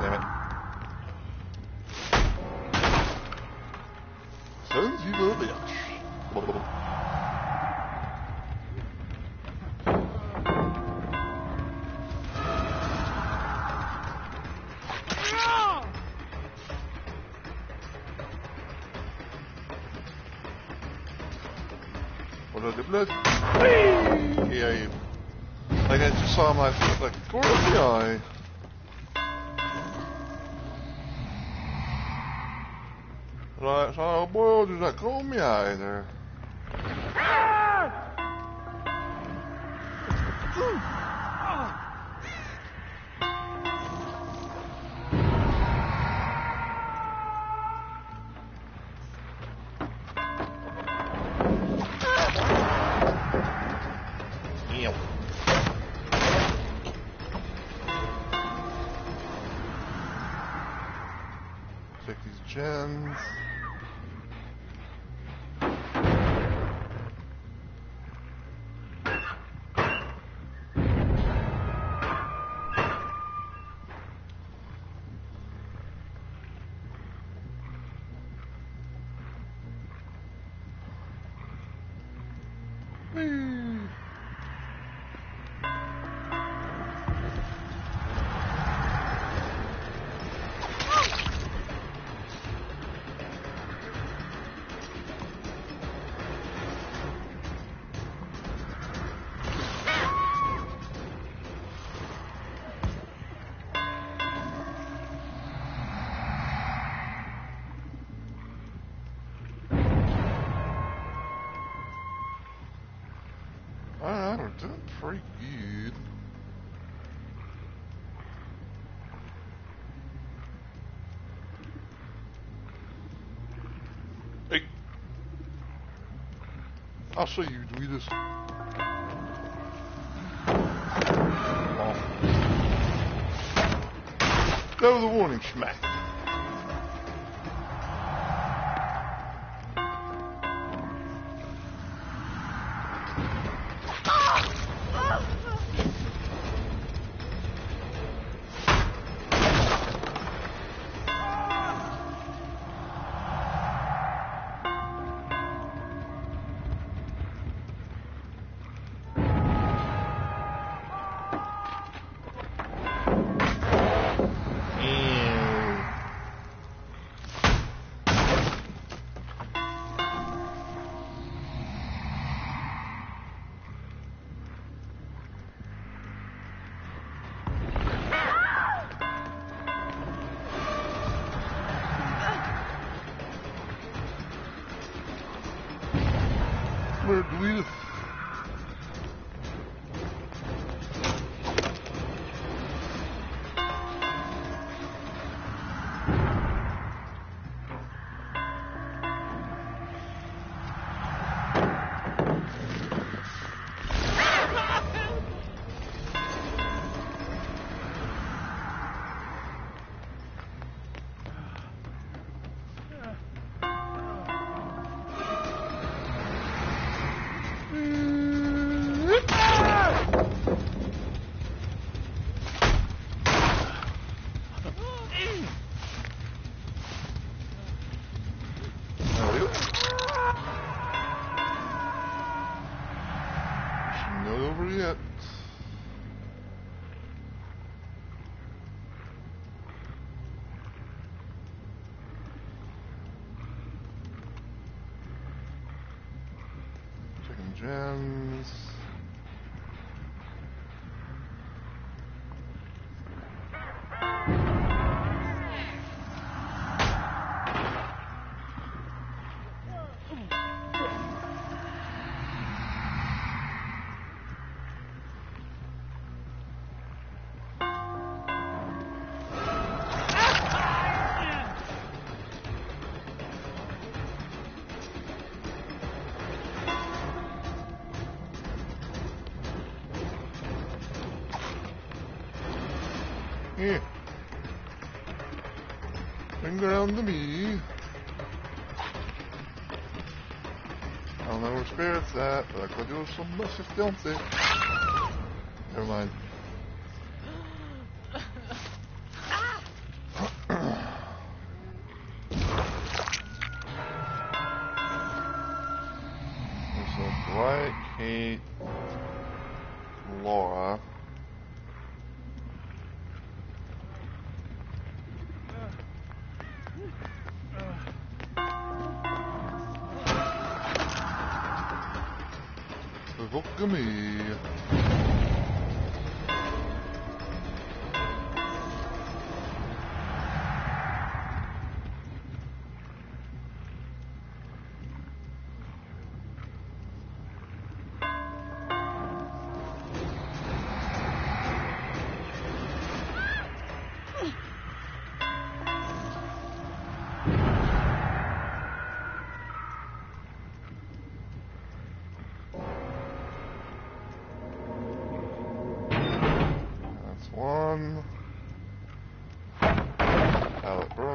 Damn it. Sons, you little bitch. What did I do, blood? Yeah, you. Like I just saw my foot, like, toward the eye. Right, so boy, does that call me either? Ew. Take these gens. Whee! Alright, we're doing pretty good. Hey! I'll show you, Dweetus. Oh. That was a warning smack. Where Dweetus? Not over yet. Checking gems. Yeah. Bring around to me. I don't know where Spirit's at, but I could do some assistance. Never mind. So Dwight, Kate, Laura. Bevolka me.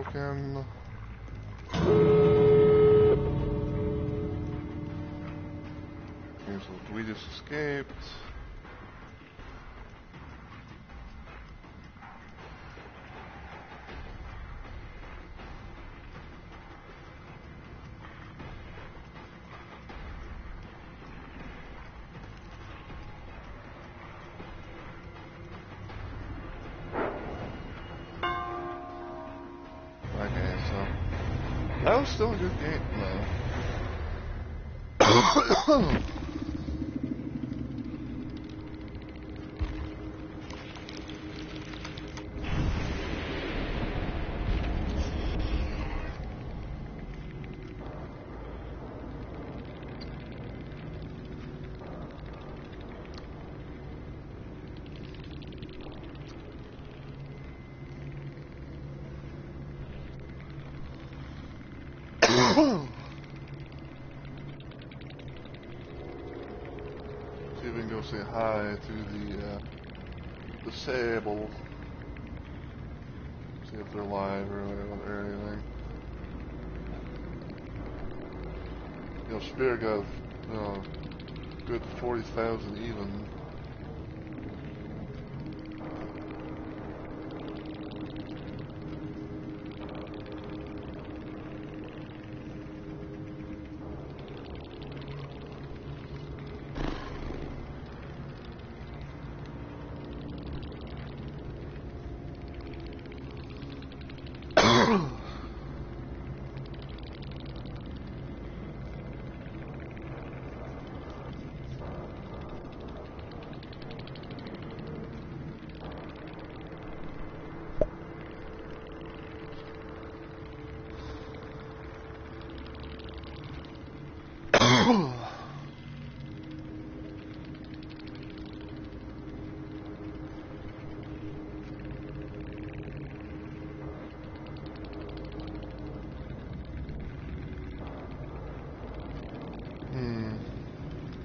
broken. Okay, so we just escaped. Okay, so that was still a good game, though. See if we can go say hi to the Sable. See if they're live or anything. You know, Spear got good 40,000 even.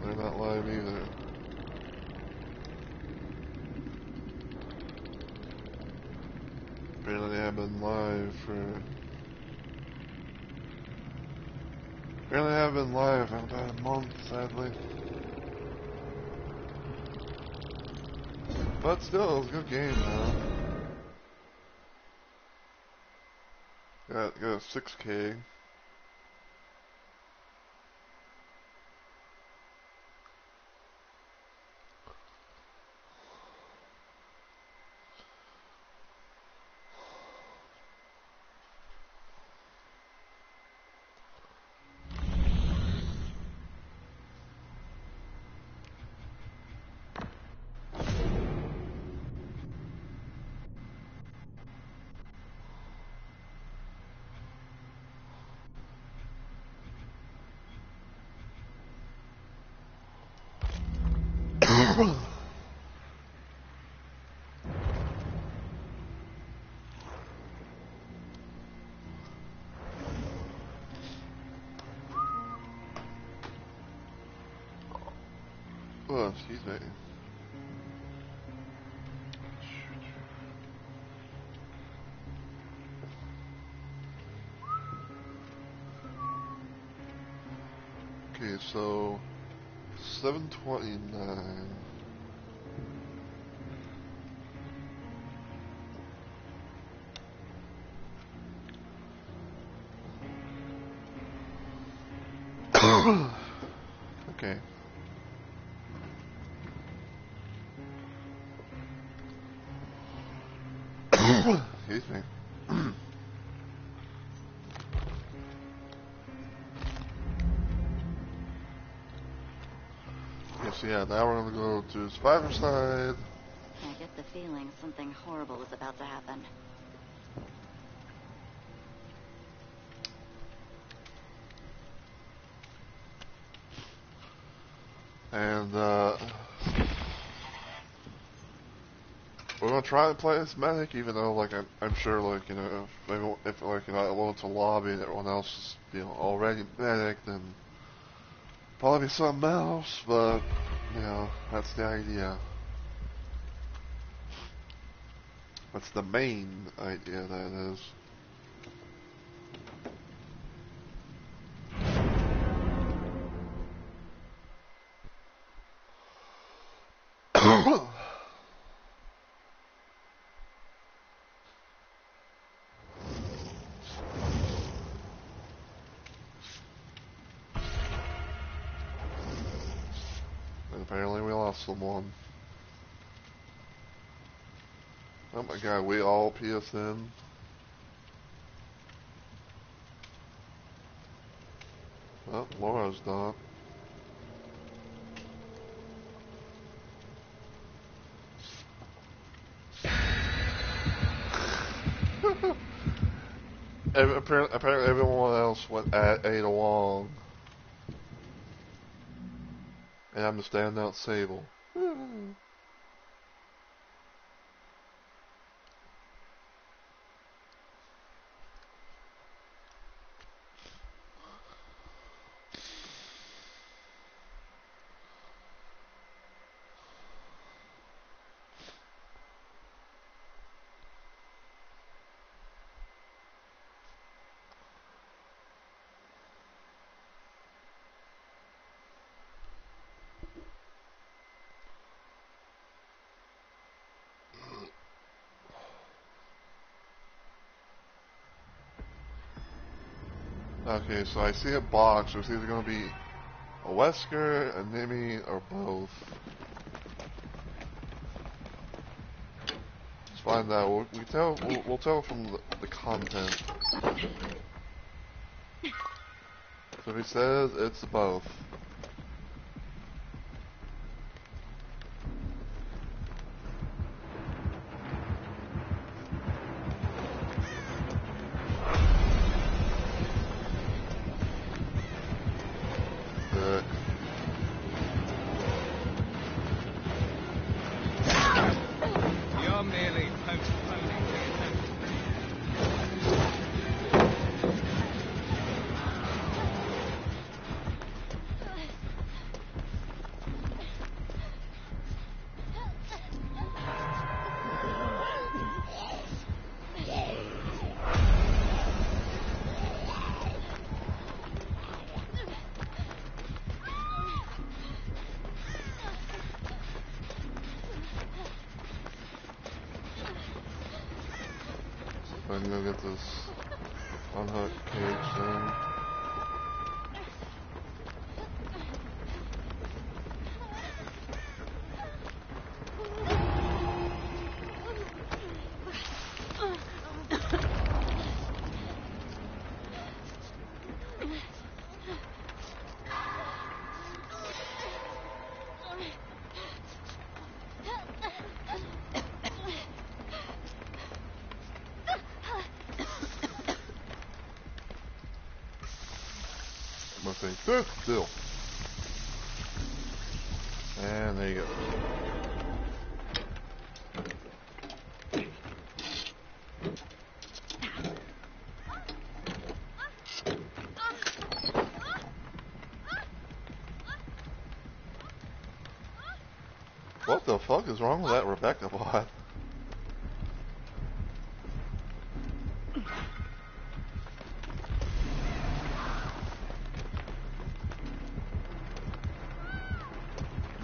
They're not live either. Apparently they have been live for... Apparently they have been live for about a month, sadly. But still, it was a good game, though. Got a 6K. Oh, excuse me. Okay, so 729. Okay. Excuse me. Okay, so yeah, now we're gonna go to Survivor Side. I get the feeling something horrible is about to happen. And we're gonna try and play as medic, even though like I'm sure like if like I go into lobby and everyone else is already medic, then probably something else. But that's the idea. That's the main idea. That is. And apparently we lost someone. Oh my god, we all PSN. Well, Laura's not. Apparently everyone else went at 8 along. And I'm the standout Sable. Okay, so I see a box. It's either going to be a Wesker, a Nimi, or both. Let's find out. We'll tell from the content. So if he says it's both. Good. You're merely postponing the announcement. I'm gonna go get this unhook cage then. I'm gonna say, good, still. And there you go. What the fuck is wrong with that Rebecca bot?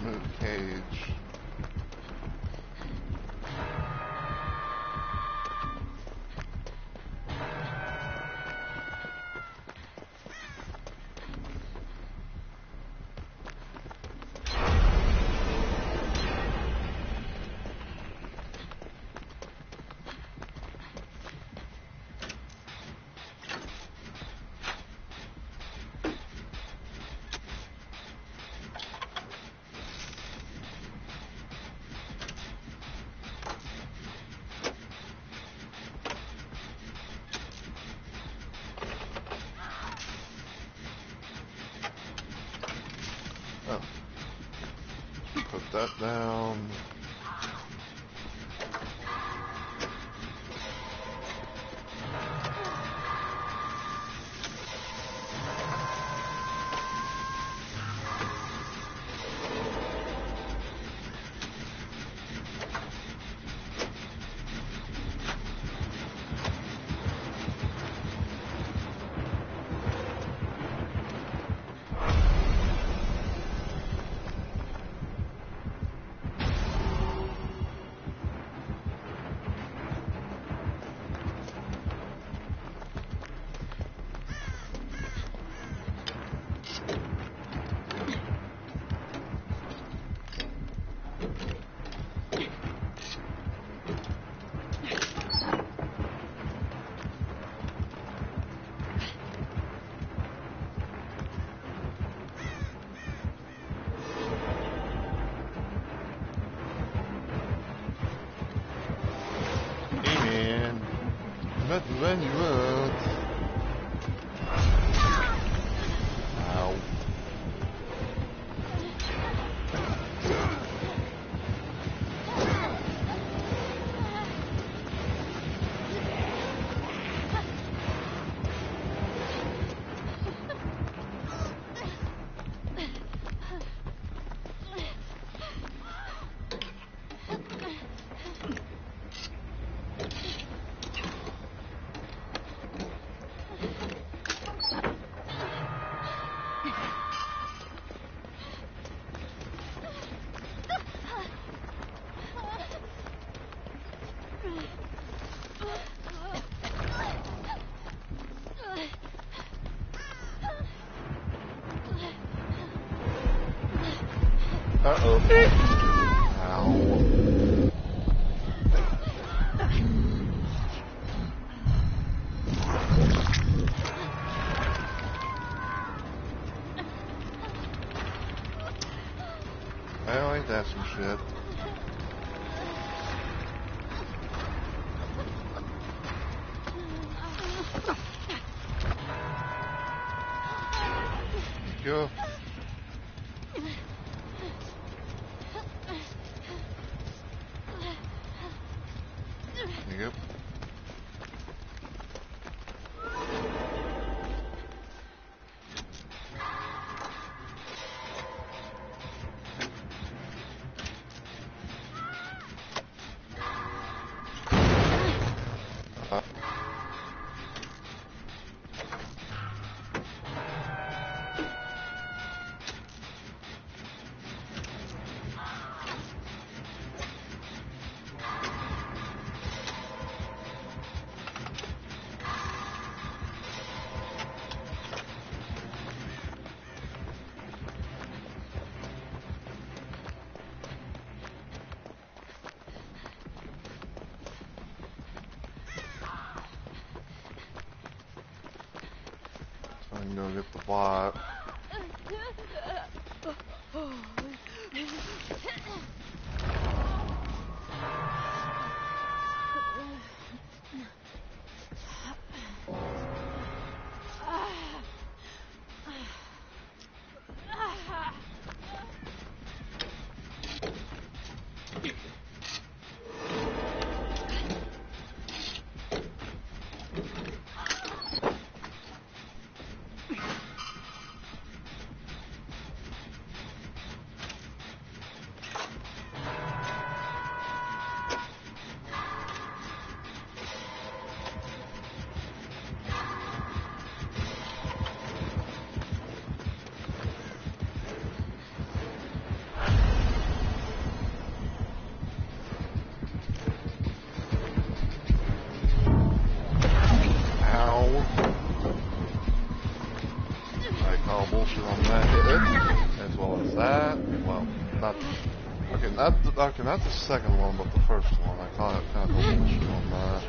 Move cage. Oh. Put that down. met when you want. Ow. Uh-oh. Ow. Well, ain't that some shit? Thank you. Yep. I can go get the bot. Bullshit on that hit, as well as that. Well, not not the second one, but the first one. I kind of bullshit on that.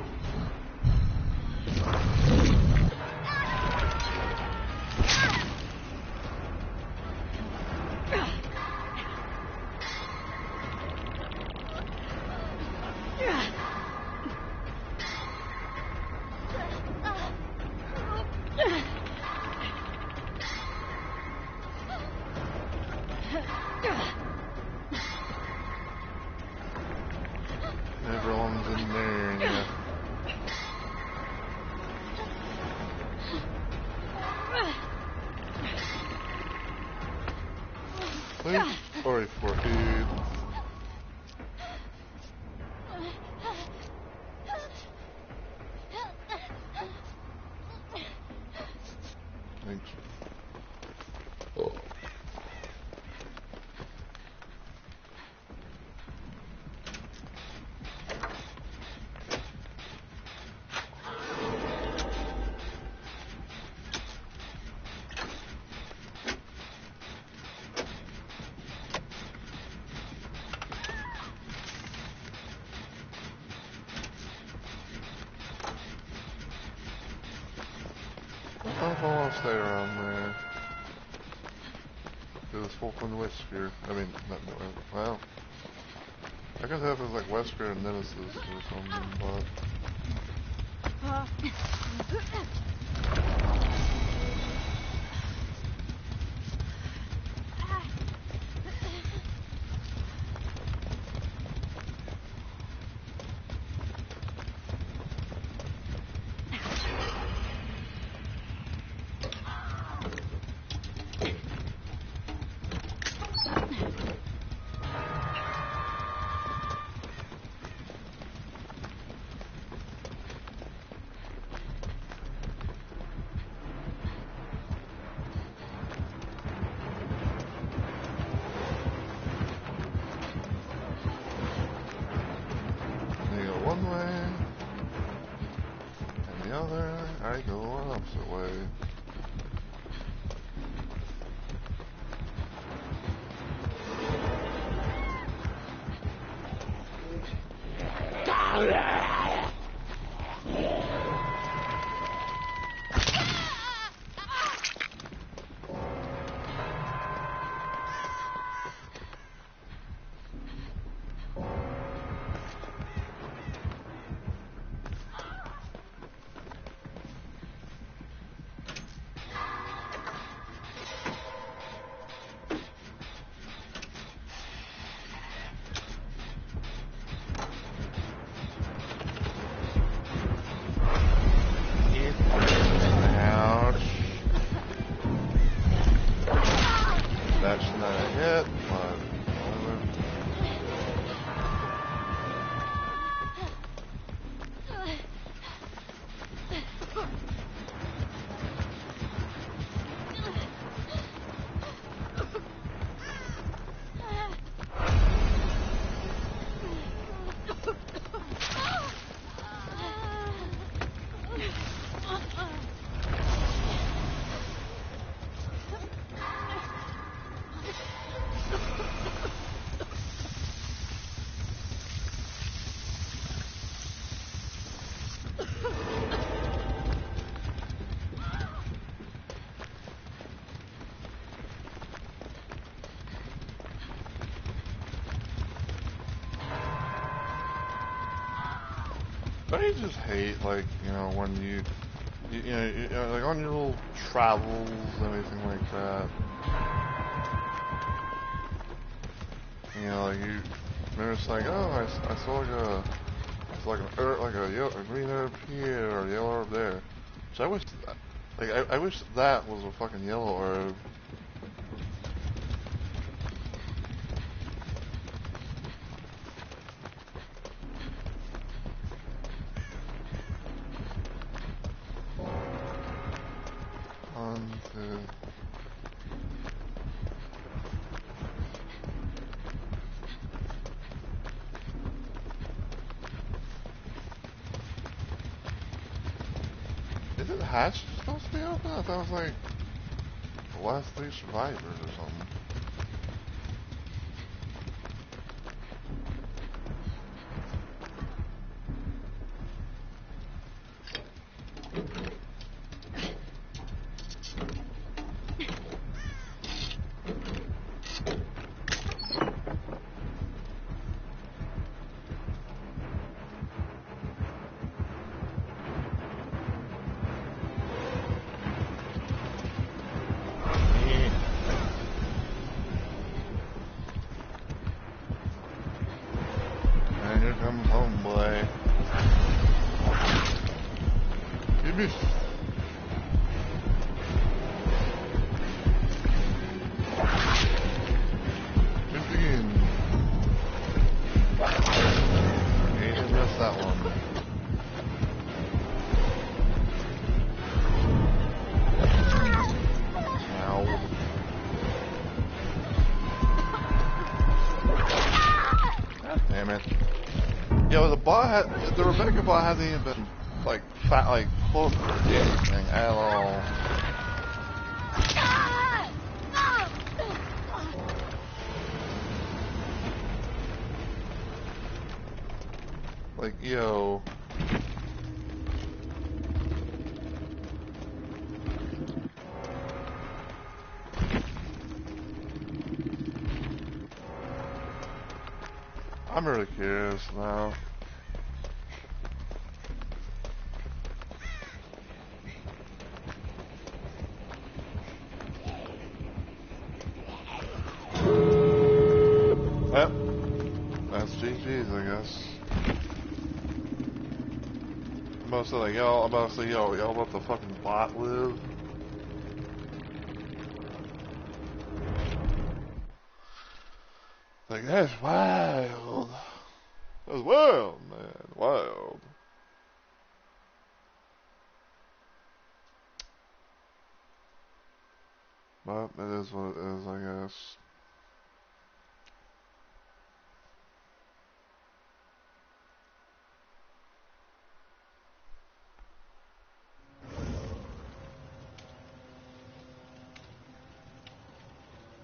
Everyone's in there, yeah. Please, sorry for it. Thanks. Oh. I don't know if I want to stay around there. Because it's Fulton Wesker. I mean, not, well, I guess if it's like Wesker and Nemesis or something, but They go one way, and the other, I go an opposite way. Ouch. That's not a hit, but whatever. Don't you just hate, like, you know, when you know, like on your little travels and everything like that. You know, like they're just like, oh, I saw like an herb, like a green herb here or a yellow herb there. So I wish, like, I wish that was a fucking yellow herb. One, two. Is it the hatch supposed to be open? I thought it was like the last 3 survivors or something. And here comes homeboy. Give me. Just begin. Okay, didn't miss that one. Ow. God damn it. Yo, the Rebecca bot hasn't even been, like, like, close to anything at all. Like, yo. I'm really curious now. That's GG's, I guess. I'm about to say, like, y'all, y'all let the fucking bot live. Like, that's wild. That's wild, man. Wild. But it is what it is, I guess.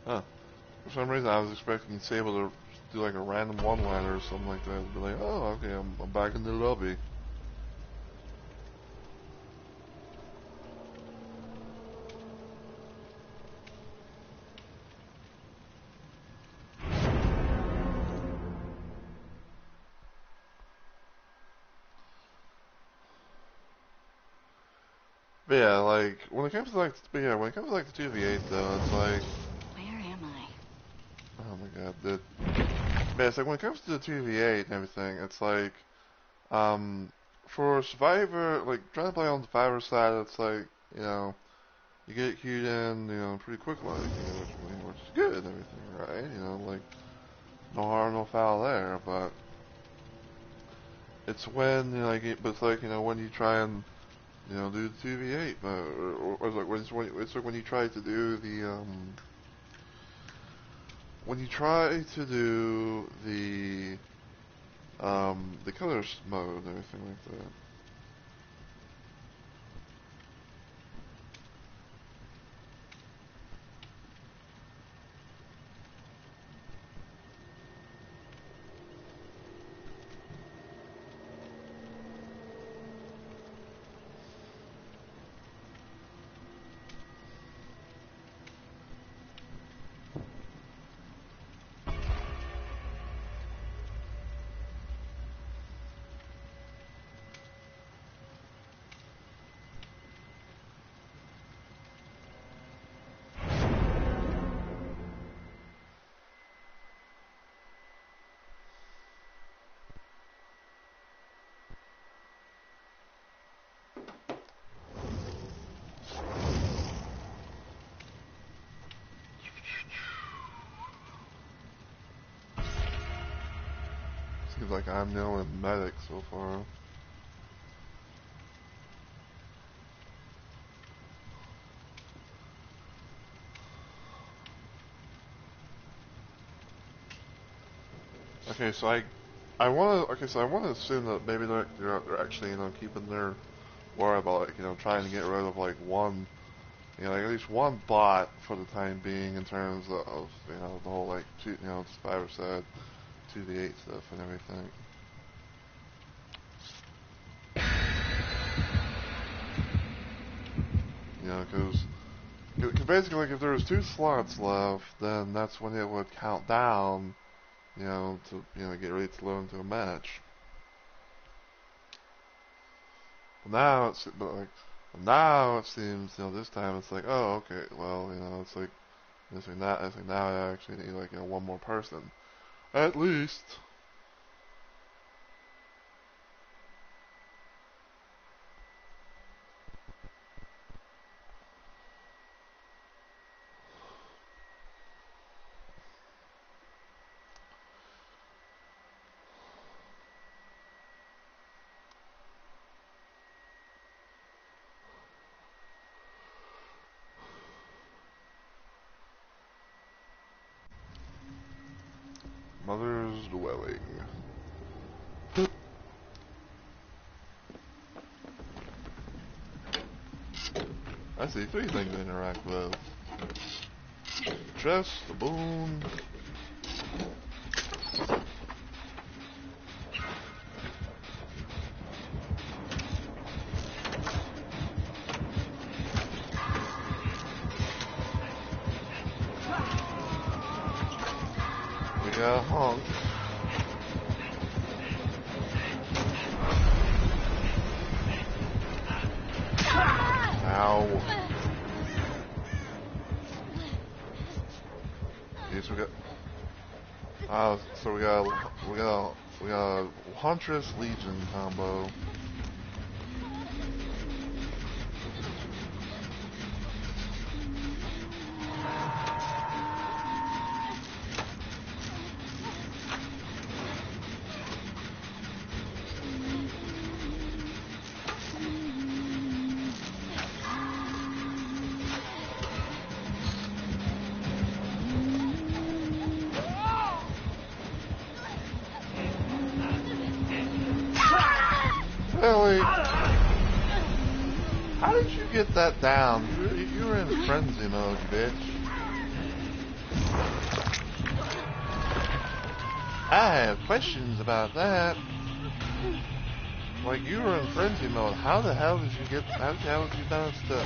Huh. For some reason, I was expecting Sable to do like a random one-liner or something like that. Be like, oh, okay, I'm back in the lobby. But yeah, like when it comes to like, when it comes to like the 2v8 though, it's like, Where am I? oh my god, but it's like when it comes to the 2v8 and everything, it's like, for Survivor, like trying to play on the Survivor side, it's like, you know, you get queued in, you know, pretty quick, like, you know, which is good and everything, right? You know, like no harm, no foul there, but it's when, you know, like, but it's like, you know, when you try and, you know, do the 2v8, or it's like it's like when you try to do the, when you try to do the colors mode and everything like that. Seems like I'm the only medic so far. Okay, so I want to, okay, so I want to assume that maybe they're actually, you know, keeping their word about, like, you know, trying to get rid of, like, one, you know, like, at least one bot for the time being in terms of, you know, the whole, like, you know, Survivor said, 2v8 stuff and everything. You know, because basically, like, if there was 2 slots left, then that's when it would count down, you know, to, you know, get ready to load into a match. But now it seems, you know, this time it's like, oh, okay, well, you know, it's like now I actually need, like, you know, one more person. At least. Mother's dwelling. I see 3 things to interact with. Chest, the boon. We got a honk. Ow. Yes, we got. So we got a Huntress Legion combo. Really? How did you get that down? You were in frenzy mode, bitch. I have questions about that. Like, you were in frenzy mode. How the hell did you get? How did you manage to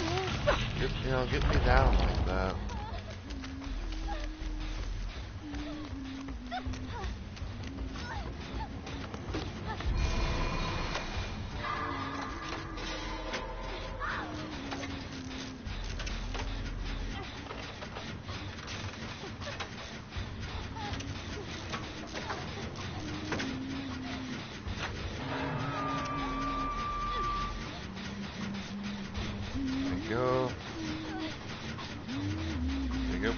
get me down like that? Go. There you go.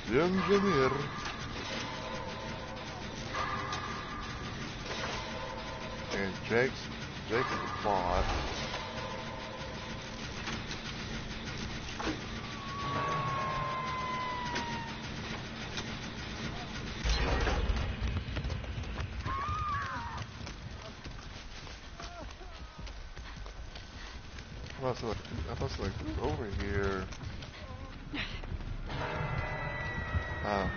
The engineer. And Jake's the bot. I must like over here. Oh.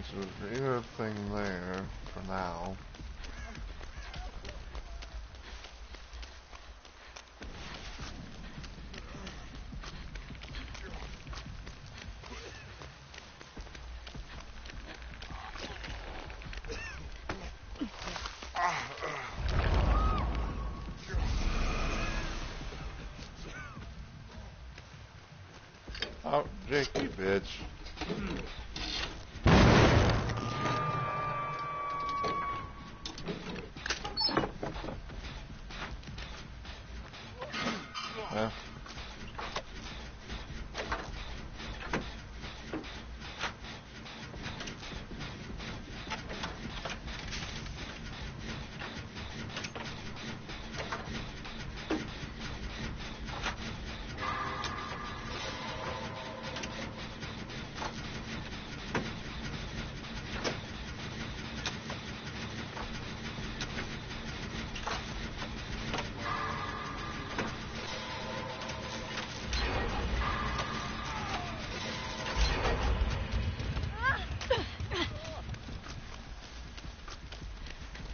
So there's either thing there for now. Oh, Jake, you bitch. Yeah.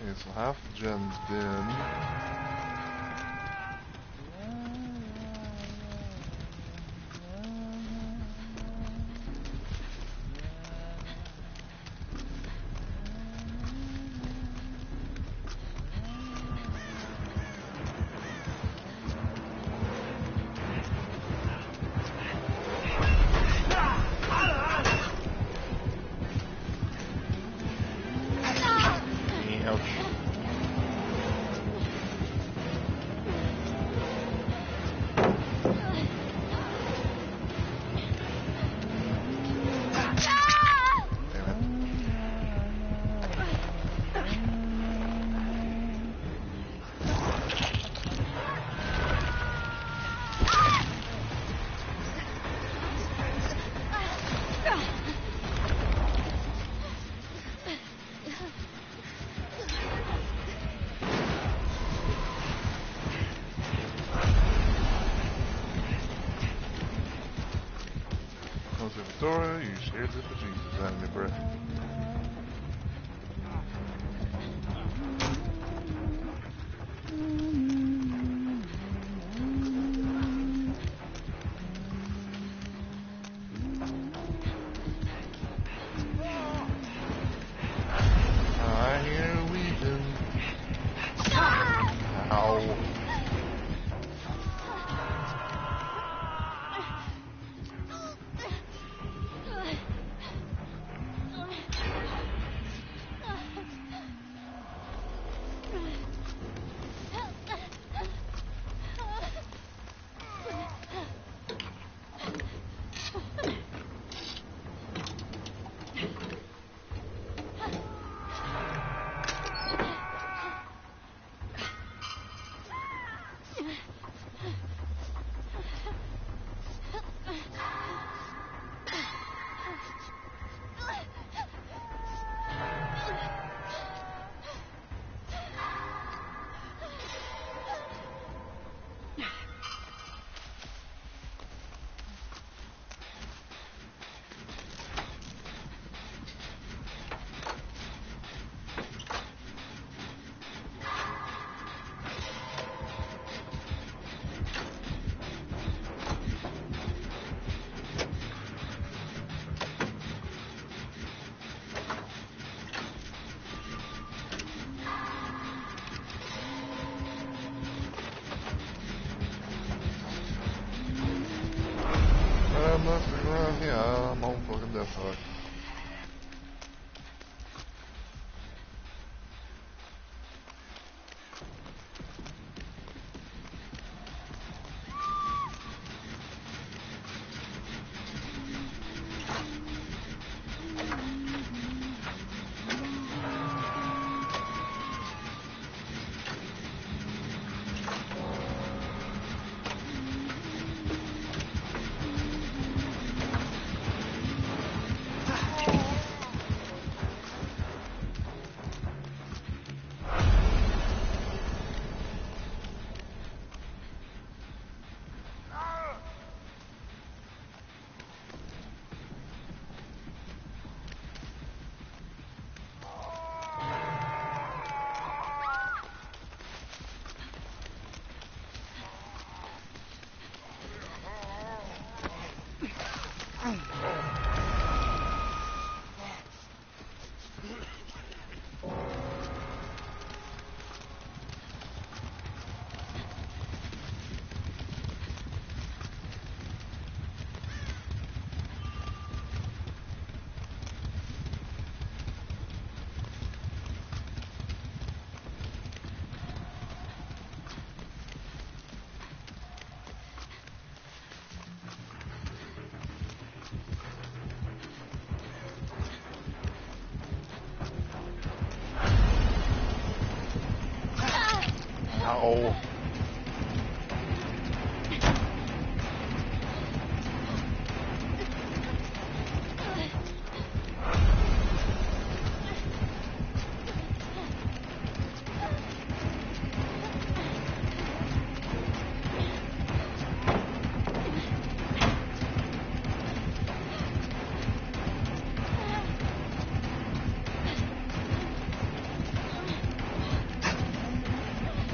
Okay, so half the gen's been. Ouch. Jose Victoria, you scared the bejesus out of me, bruh. Ow. I'm messing around here. I'm on fucking death side. Ow.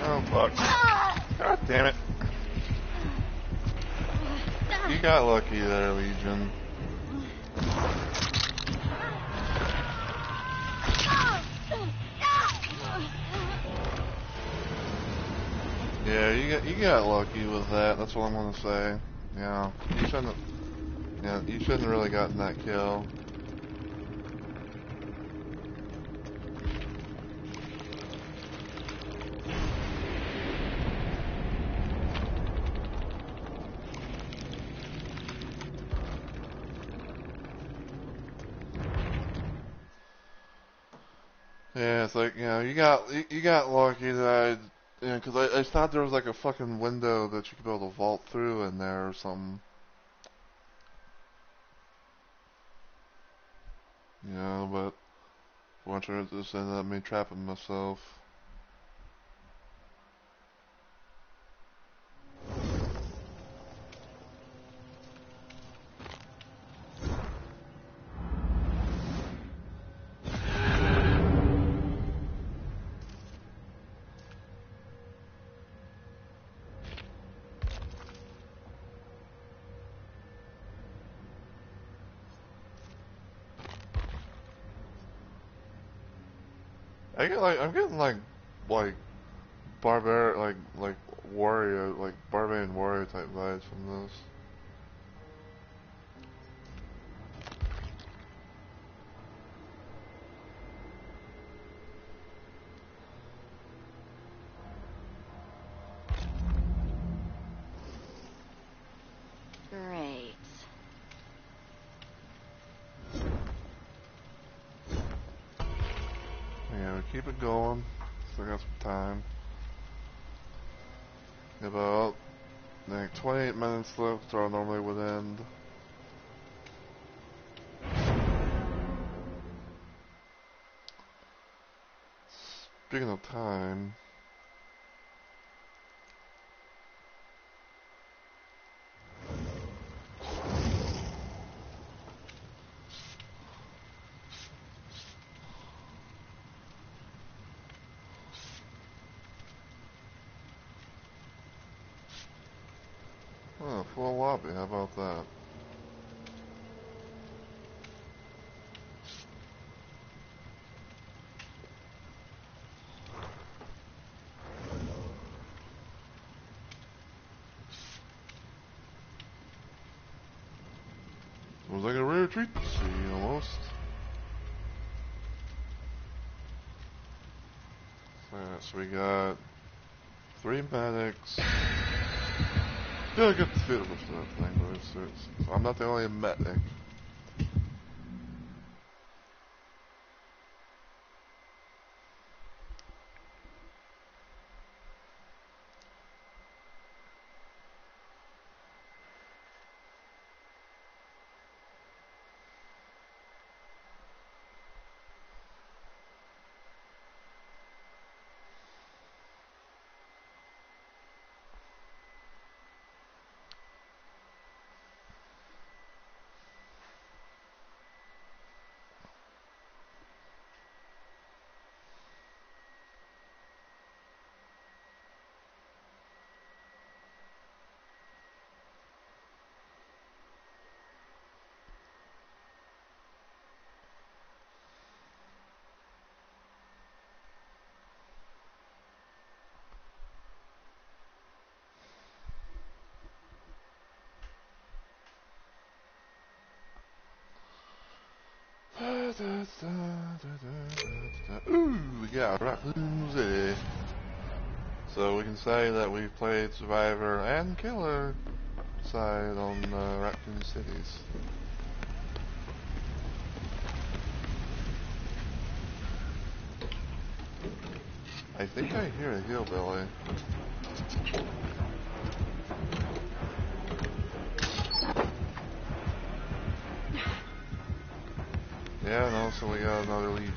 Oh, fuck. God damn it. You got lucky there, Legion. Yeah, you got lucky with that. That's what I'm gonna say. Yeah, you shouldn't. Yeah, you shouldn't really gotten that kill. Yeah, it's like, you got lucky that because I thought there was like a fucking window that you could be able to vault through in there or something. You know, but fortunately, it just ended up me trapping myself. I'm getting like like warrior, like barbarian warrior type vibes from this. Great. Yeah, we keep it going. Still got some time. About like 28 minutes left, or normally would end. Speaking of time, oh, full lobby. How about that? It was like a rare treat to see, almost. Alright, so we got 3 medics. Yeah, I get the feel of that thing, but I'm not the only medic. Ooh, we got Raccoon City. So we can say that we played Survivor and Killer side on Raccoon Cities. I think I hear a hillbilly. Yeah, and also we got another Legion.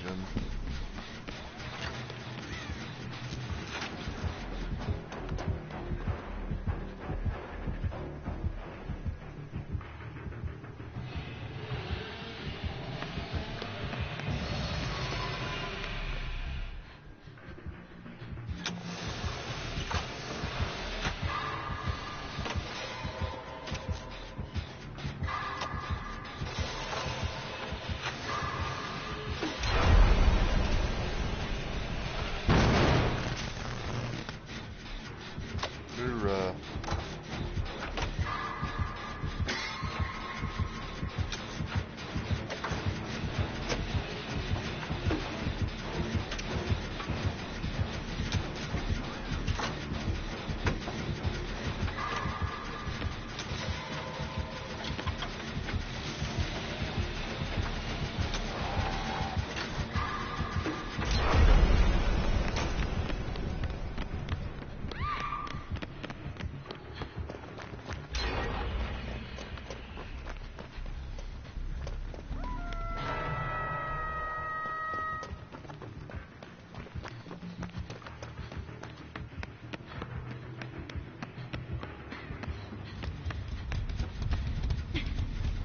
Hoorah.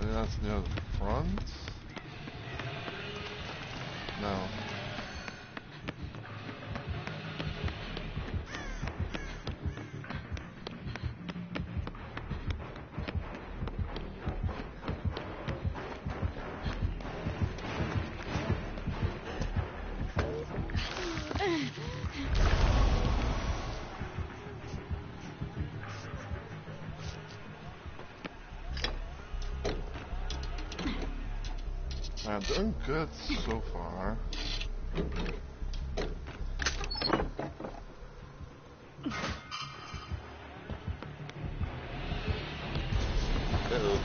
And that's near the front? No. I'm doing good so far. Uh-oh.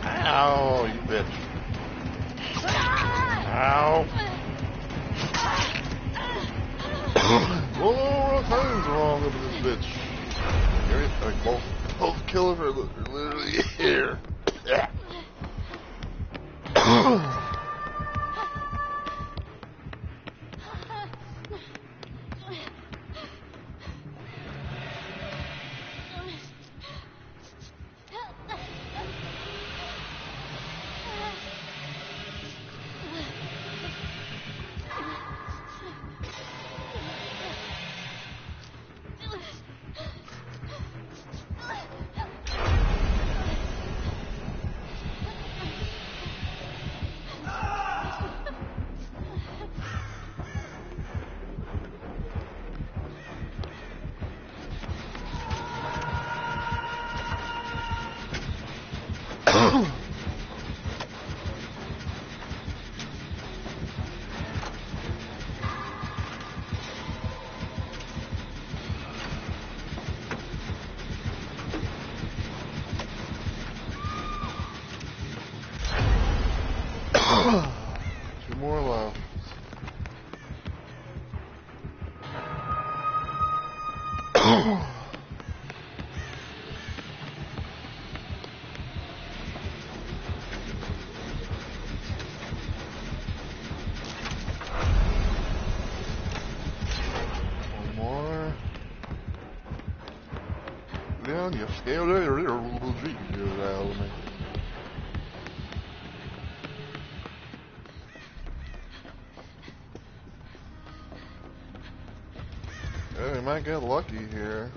Ow, you bitch. Ow. Whoa, something's wrong with this bitch. Here, like both killers are literally here. Two more left. One more. Leon, you scared of me. Hey, we might get lucky here.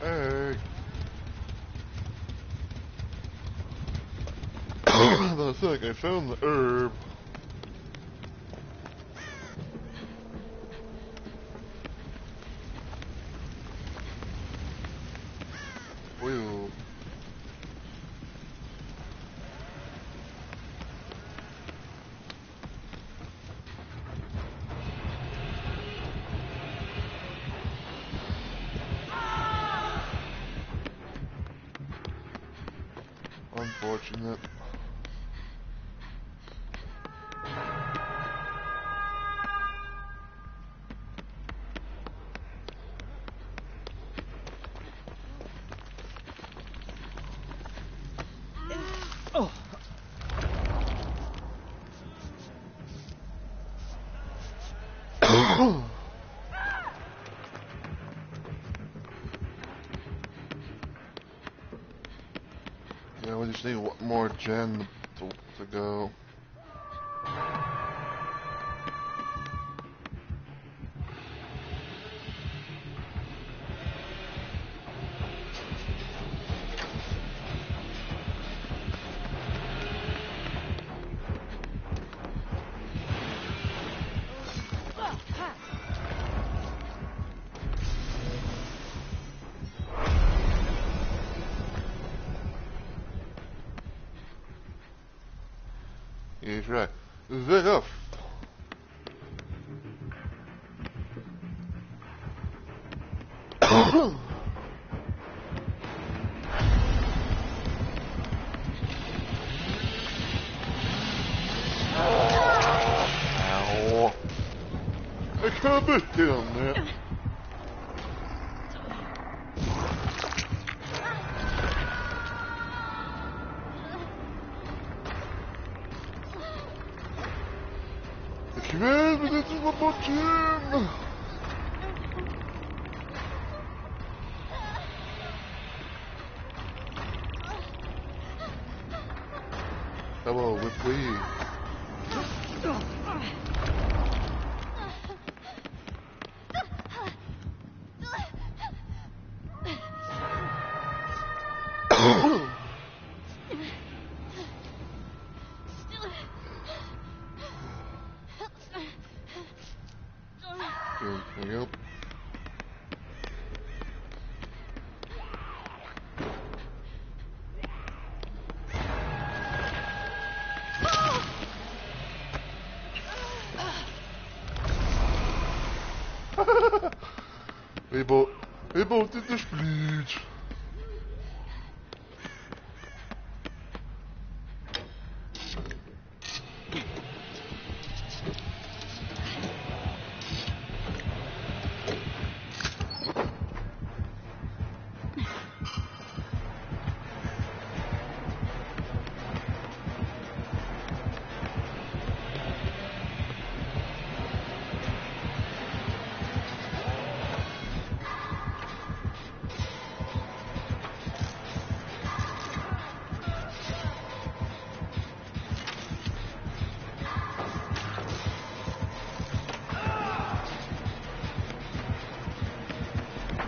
Hey. That's like I found the herb. Whew. Unfortunate. Oh. Yeah, we just need one more gen to go. Yeah, right. Is enough? Ow. I can't be doing that. Yes, but this is one more team! Hello, Whipley. Yep. We both did the split.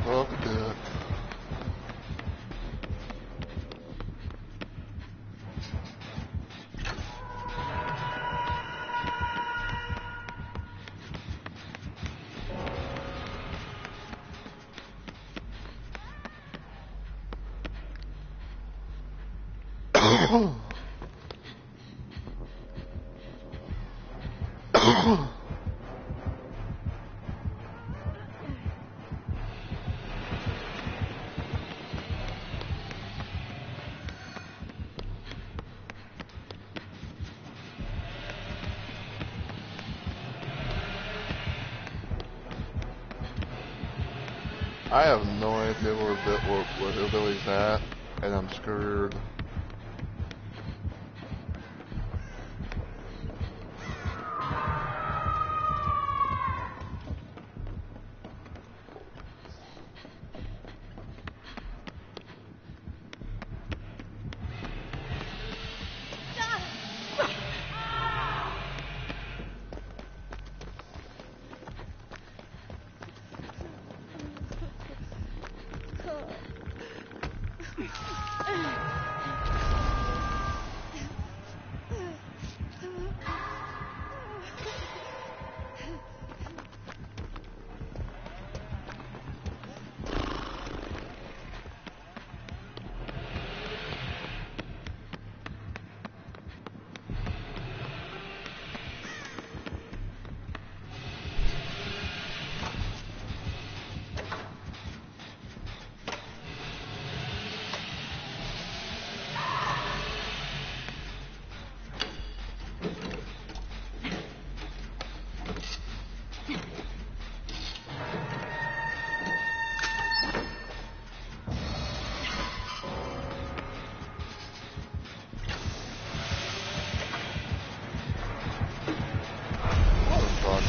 Fuck that. I have no idea where Hillbilly's at, and I'm scared.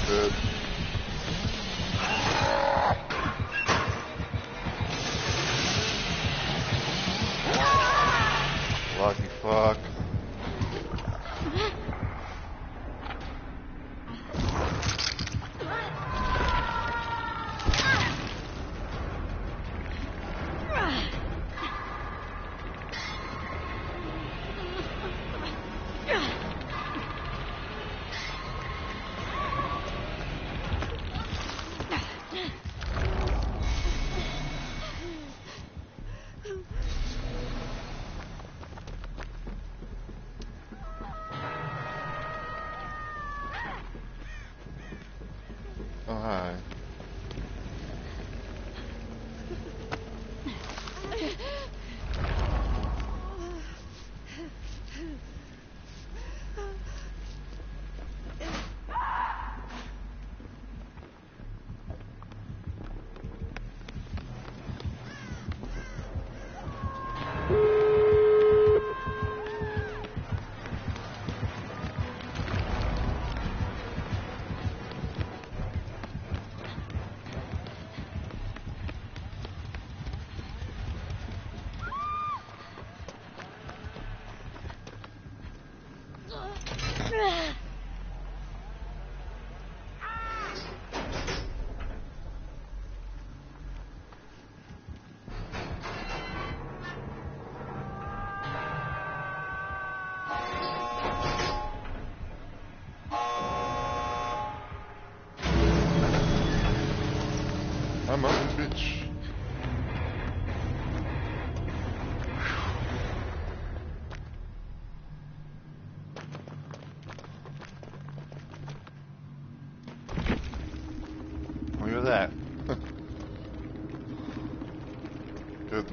Good. Lucky fuck.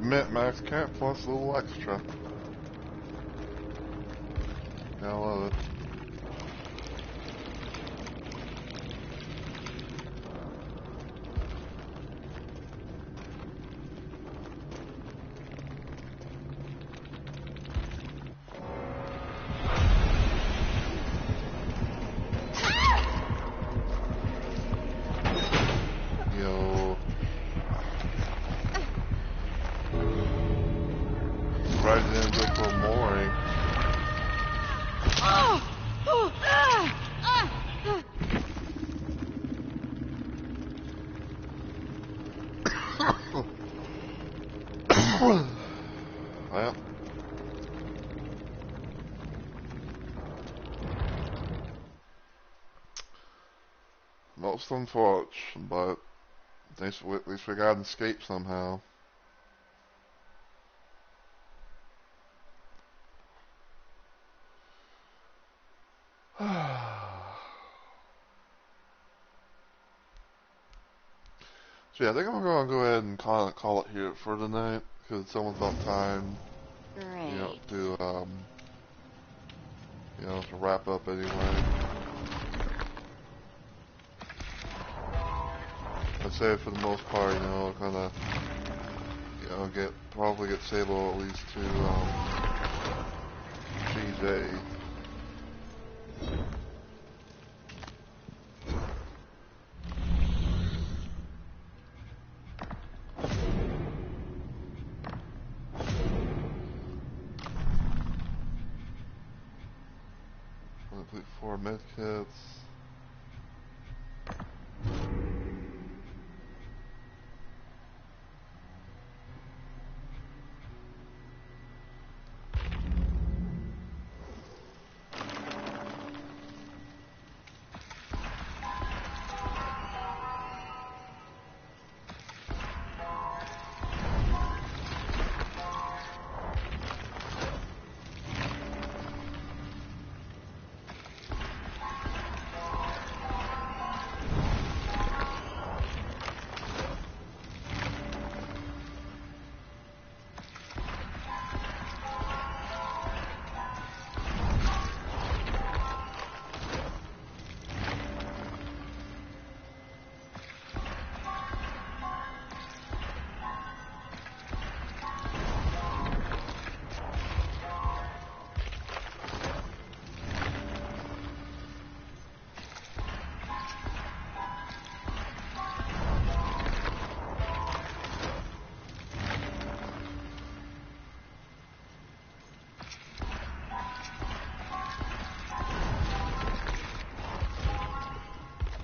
Max Camp plus a little extra. I love it. Yo. Right in good for mooring. Well, most unfortunate, but at least we got to escape somehow. So yeah, I think I'm gonna go ahead and call it here for tonight because it's almost about time, Great. to wrap up anyway. I'd say for the most part, kind of, probably get Sable at least to GJ. Complete 4 medkits.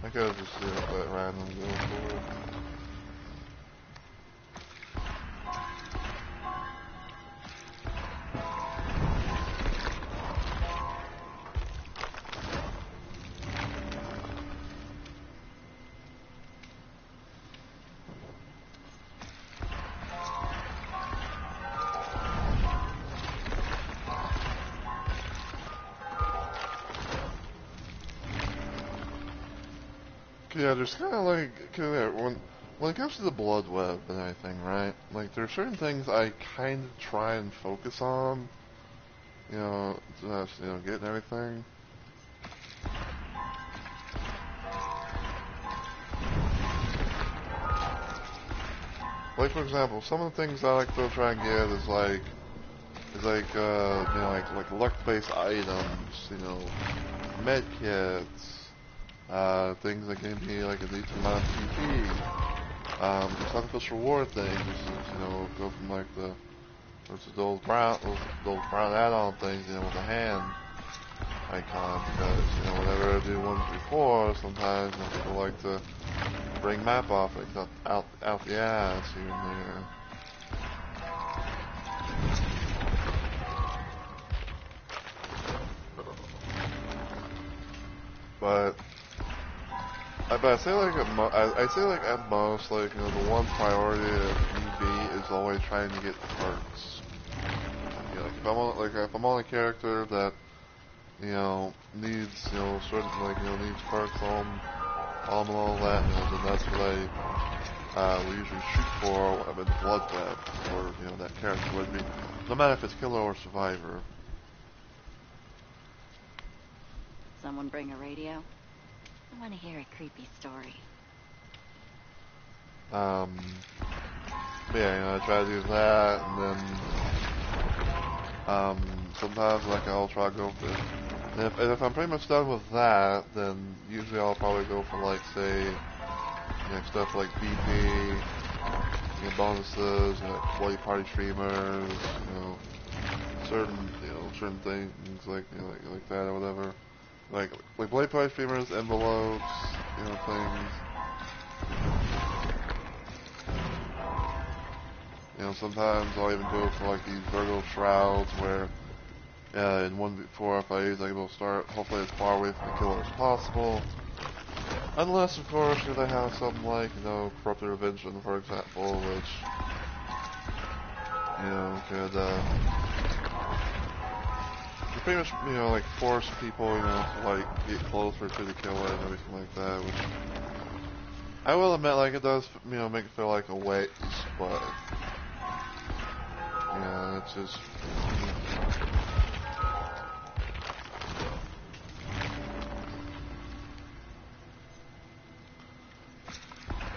I gotta just let random go for it. Yeah, there's kind of like, when it comes to the blood web and everything, right? Like, there are certain things I kind of try and focus on, getting everything. Like, for example, some of the things I like to try and get like luck-based items, med kits, things that give me like a decent amount of PP, just unofficial reward things, go from like those brown add-on things, with the hand icon, because, whenever I do ones before, sometimes people like to bring map offerings out the ass here and there. But I say like at most, like, the one priority at PB is always trying to get perks. If I'm on a character that needs certain needs perks on all that, then that's what we usually shoot for with blood web for that character, would be no matter if it's killer or survivor. Someone bring a radio? I want to hear a creepy story. But yeah, I try to do that, and then sometimes like I'll try to go for it. And if I'm pretty much done with that, then usually I'll probably go for like say stuff like BP, bonuses, bloody party streamers, certain things like that or whatever. Like bloody party streamers, envelopes, things. Sometimes I'll even go for like these Virgo shrouds where in 1v4 phase I will start hopefully as far away from the killer as possible. Unless of course they have something like, corrupted intervention, for example, which could pretty much like force people to like get closer to the killer and everything like that, which I will admit like it does make it feel like a waste, but it's just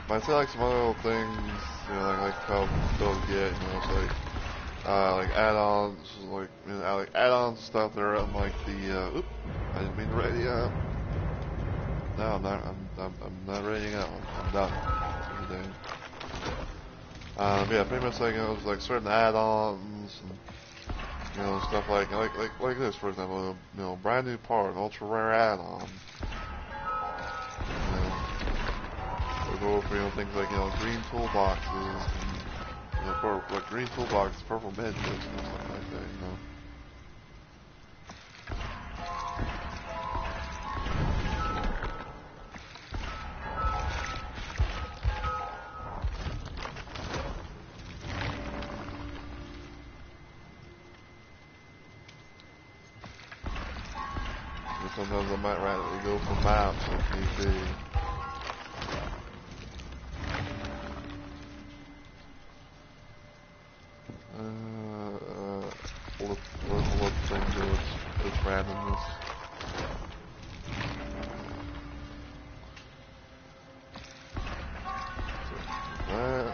but I say like some other little things, like how they'll get, it's like add-ons, like like add-ons and stuff that are on like the I didn't mean to ready up. No, I'm not. I'm not readying up. I'm done for the day. Yeah, pretty much like it's like certain add-ons and stuff like this, for example, brand new part, an ultra rare add-on. We go over things like green toolboxes and like green toolboxes, purple midgets and stuff like that. Sometimes I might randomly go for maps if need be. Let's thing to its randomness. So that.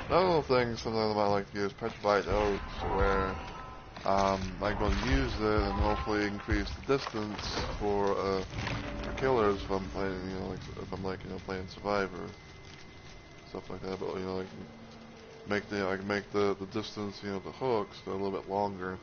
Another little thing sometimes I like to use petrified oaks, where I'm going to use it and hopefully increase the distance for killers if I'm playing, if I'm playing Survivor, stuff like that. But I can make the distance, the hooks go a little bit longer.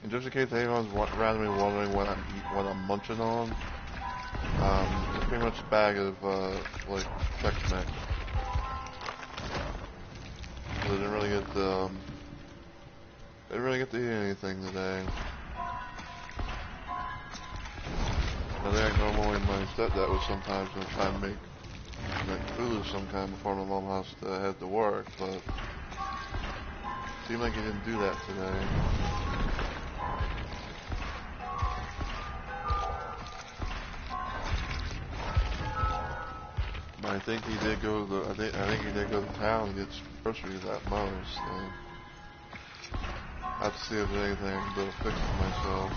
And just in case anyone's randomly wondering what I'm munching on, it's pretty much a bag of like Chex Mix. I didn't really get to eat anything today. I think normally my stepdad would sometimes try and make food of some kind before my mom has to head to work, but it seemed like he didn't do that today. I think he did go to I think he did go to town and get groceries at most. So I have to see if there's anything I can do to fix it myself.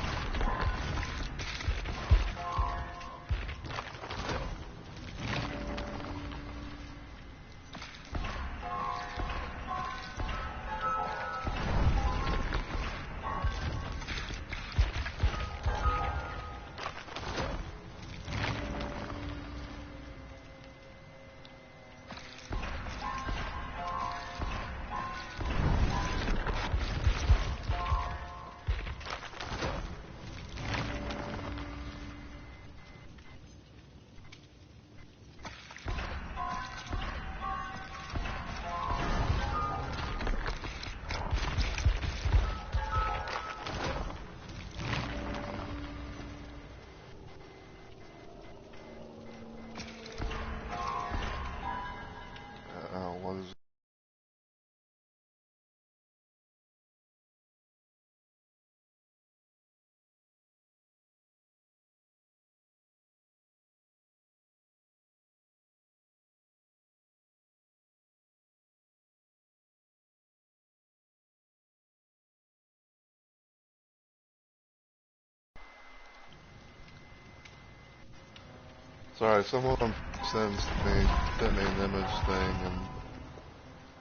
Sorry, someone sent me an image thing,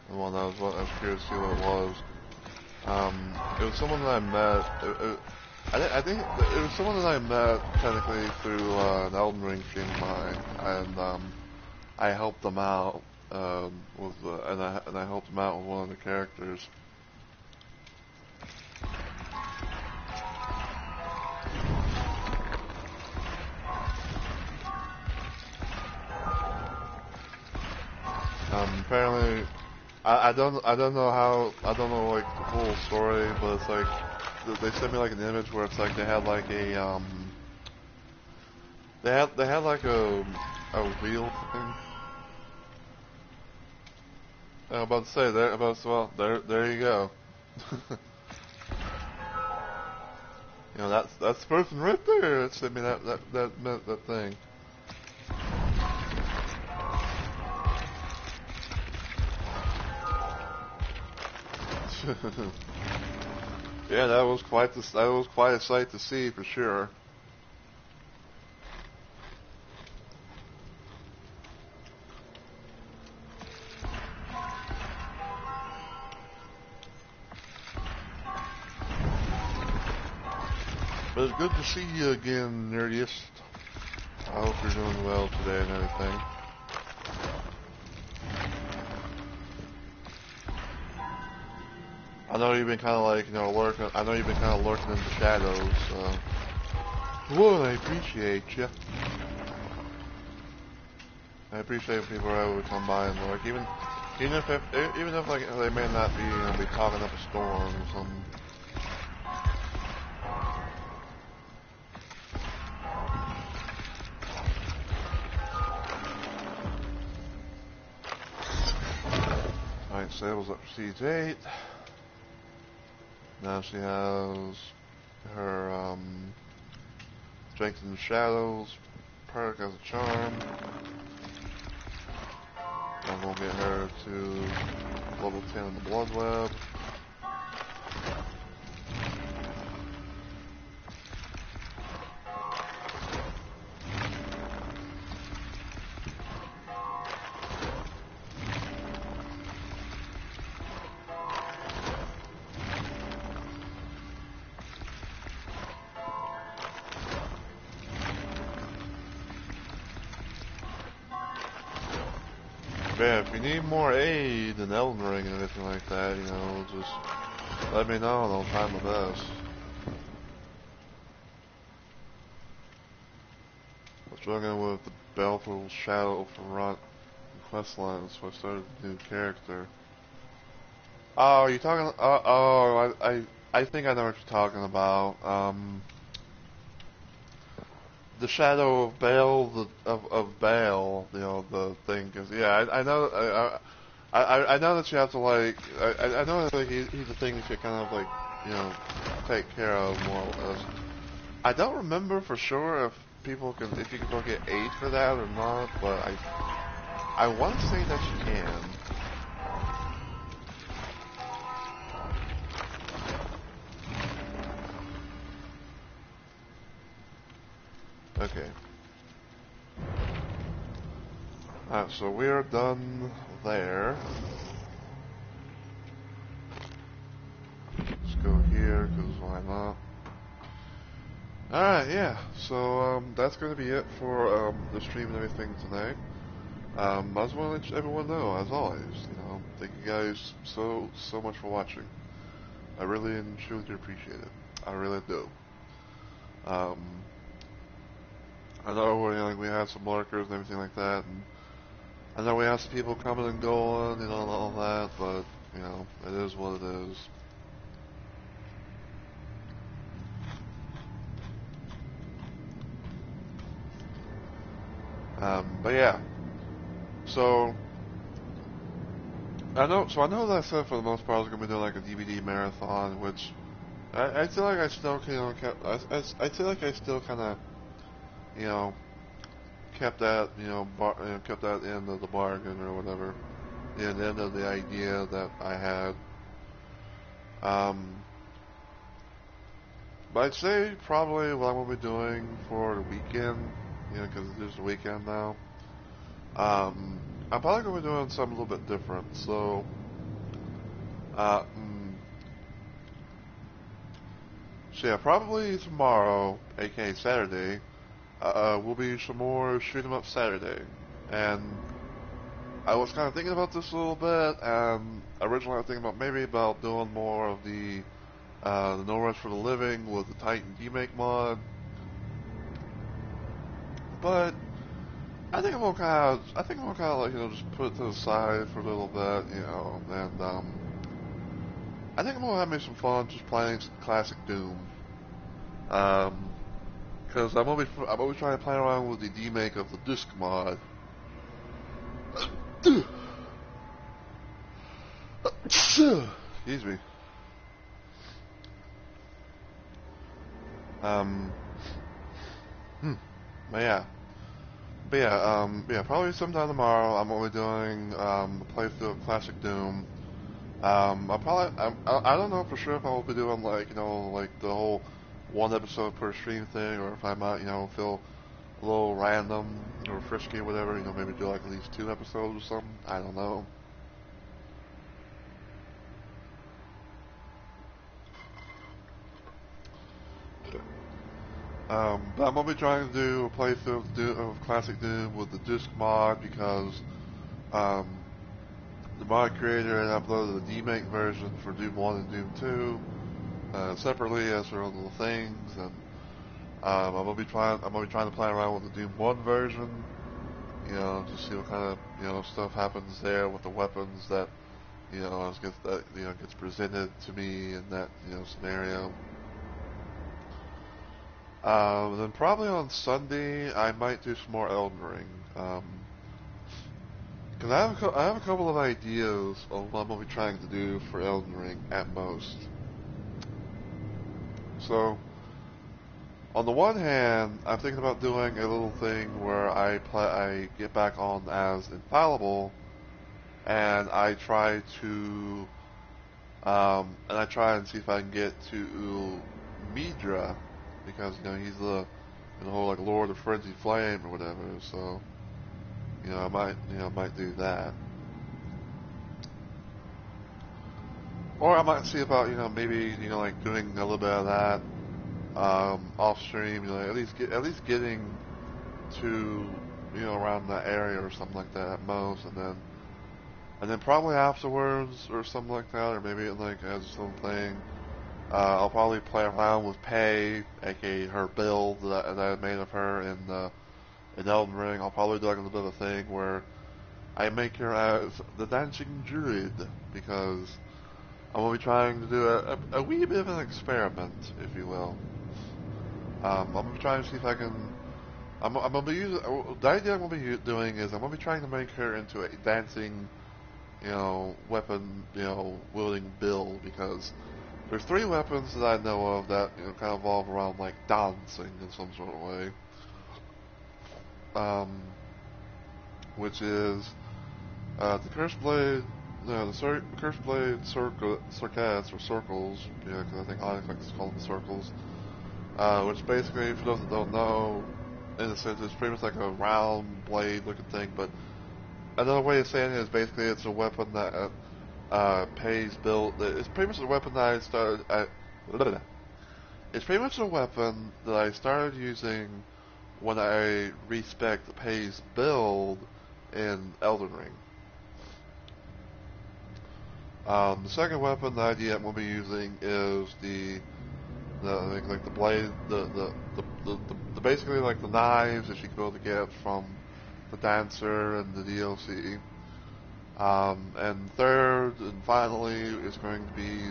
and one I was curious to see what it was. It was someone that I met. I think it was someone that I met technically through an Elden Ring stream of mine, and I helped them out with and I helped them out with one of the characters. Apparently, I don't know how, I don't know like the full story, but it's like they sent me like an image where it's like they had like a they had like a wheel thing. I'm about to say there about well there you go. You know, that's the person right there that sent me that thing. Yeah, that was quite a sight to see for sure. But it's good to see you again, Nerdiest. I hope you're doing well today and everything. I know you've been kind of like, you know, lurking. I know you've been kind of lurking in the shadows. Whoa, I appreciate you. I appreciate people are able to come by and lurk, even if like they may not be, you know, be talking up a storm or something. Alright, Sable's up for Siege 8. Now she has her Strength in the Shadows perk as a charm. I'm gonna get her to level 10 in the Blood Web. Yeah, if you need more aid in Elden Ring and anything like that, you know, just let me know and I'll try my best. I was struggling with the Baleful Shadow Front quest line, so I started a new character. Oh, you're talking, I think I know what you're talking about. The Shadow of Baal, of Baal, you know, the thing, cause yeah, I know, I know that you have to like, I know that like, he's the thing that you kind of like, you know, take care of more or less. I don't remember for sure if if you can go get aid for that or not, but I want to say that you can. Okay. Alright, so we are done there. Let's go here, because why not? Alright, yeah. So, that's going to be it for the stream and everything tonight. I just want to let everyone know, as always, you know, thank you guys so much for watching. I really and truly appreciate it. I really do. I know we had some lurkers and everything like that, and I know we have some people coming and going, you know, and all that, but, you know, it is what it is. But yeah. So I know that I said for the most part I was gonna be doing like a DVD marathon, which I feel like I still, you know, I feel like I still kind of, you know, kept that, you know, kept that end of the bargain or whatever, the end of the idea that I had. But I'd say probably what I'm gonna be doing for the weekend because it is the weekend now. I'm probably gonna be doing something a little bit different. So, uh, mm, so yeah, probably tomorrow, aka Saturday, will be some more shoot 'em up Saturday, and I was kind of thinking about this a little bit, and originally I was thinking about maybe about doing more of the No Rest for the Living with the Titan remake mod, but I think I'm gonna kind of like just put it to the side for a little bit, and I think I'm gonna have me some fun just playing some classic Doom, because I'm always trying to play around with the remake of the disc mod. Excuse me. Um, hmm. But yeah. Probably sometime tomorrow. I'm only doing a playthrough of Classic Doom. I don't know for sure if I will be doing like the whole one episode per stream thing, or if I might feel a little random or frisky or whatever. Maybe do like at least 2 episodes or something. I don't know. But I'm gonna be trying to do a playthrough of Classic Doom with the disc mod because um, the mod creator had uploaded the remake version for Doom 1 and Doom 2 separately as their own little things, and I'm gonna be trying to play around with the Doom 1 version, to see what kind of stuff happens there with the weapons that gets presented to me in that scenario. Then probably on Sunday I might do some more Elden Ring. Because I have a couple of ideas on what I'm going to be trying to do for Elden Ring at most. So, on the one hand, I'm thinking about doing a little thing where I get back on as infallible, and I try and see if I can get to Midra, because he's the whole like Lord of Frenzied Flame or whatever. So I might do that. Or I might see about maybe like doing a little bit of that off stream. At least getting to around that area or something like that at most, and then probably afterwards or something like that, or maybe like as its own thing. I'll probably play around with Pei, aka her build that I made of her in Elden Ring. I'll probably do like a little bit of a thing where I make her as the dancing druid, because I'm going to be trying to do a wee bit of an experiment, if you will. I'm going to be trying to see if I can. I'm going to be using. The idea I'm going to be doing is I'm going to be trying to make her into a dancing, weapon, wielding build, because there's 3 weapons that I know of that kind of evolve around like dancing in some sort of way. Um, which is the Cursed Blade, Cursed Blade circuits or circles, because I think Onyx likes to call them circles. Which basically, for those that don't know, in a sense, it's pretty much like a round blade looking thing. But another way of saying it is basically it's a weapon that Pei's built. It's pretty much a weapon that I started. It's pretty much a weapon that I started using when I respec Pei's build in Elden Ring. The second weapon, the idea I'm going to be using is like the blade, the basically like the knives that you can be able to get from the Dancer and the DLC. And third and finally is going to be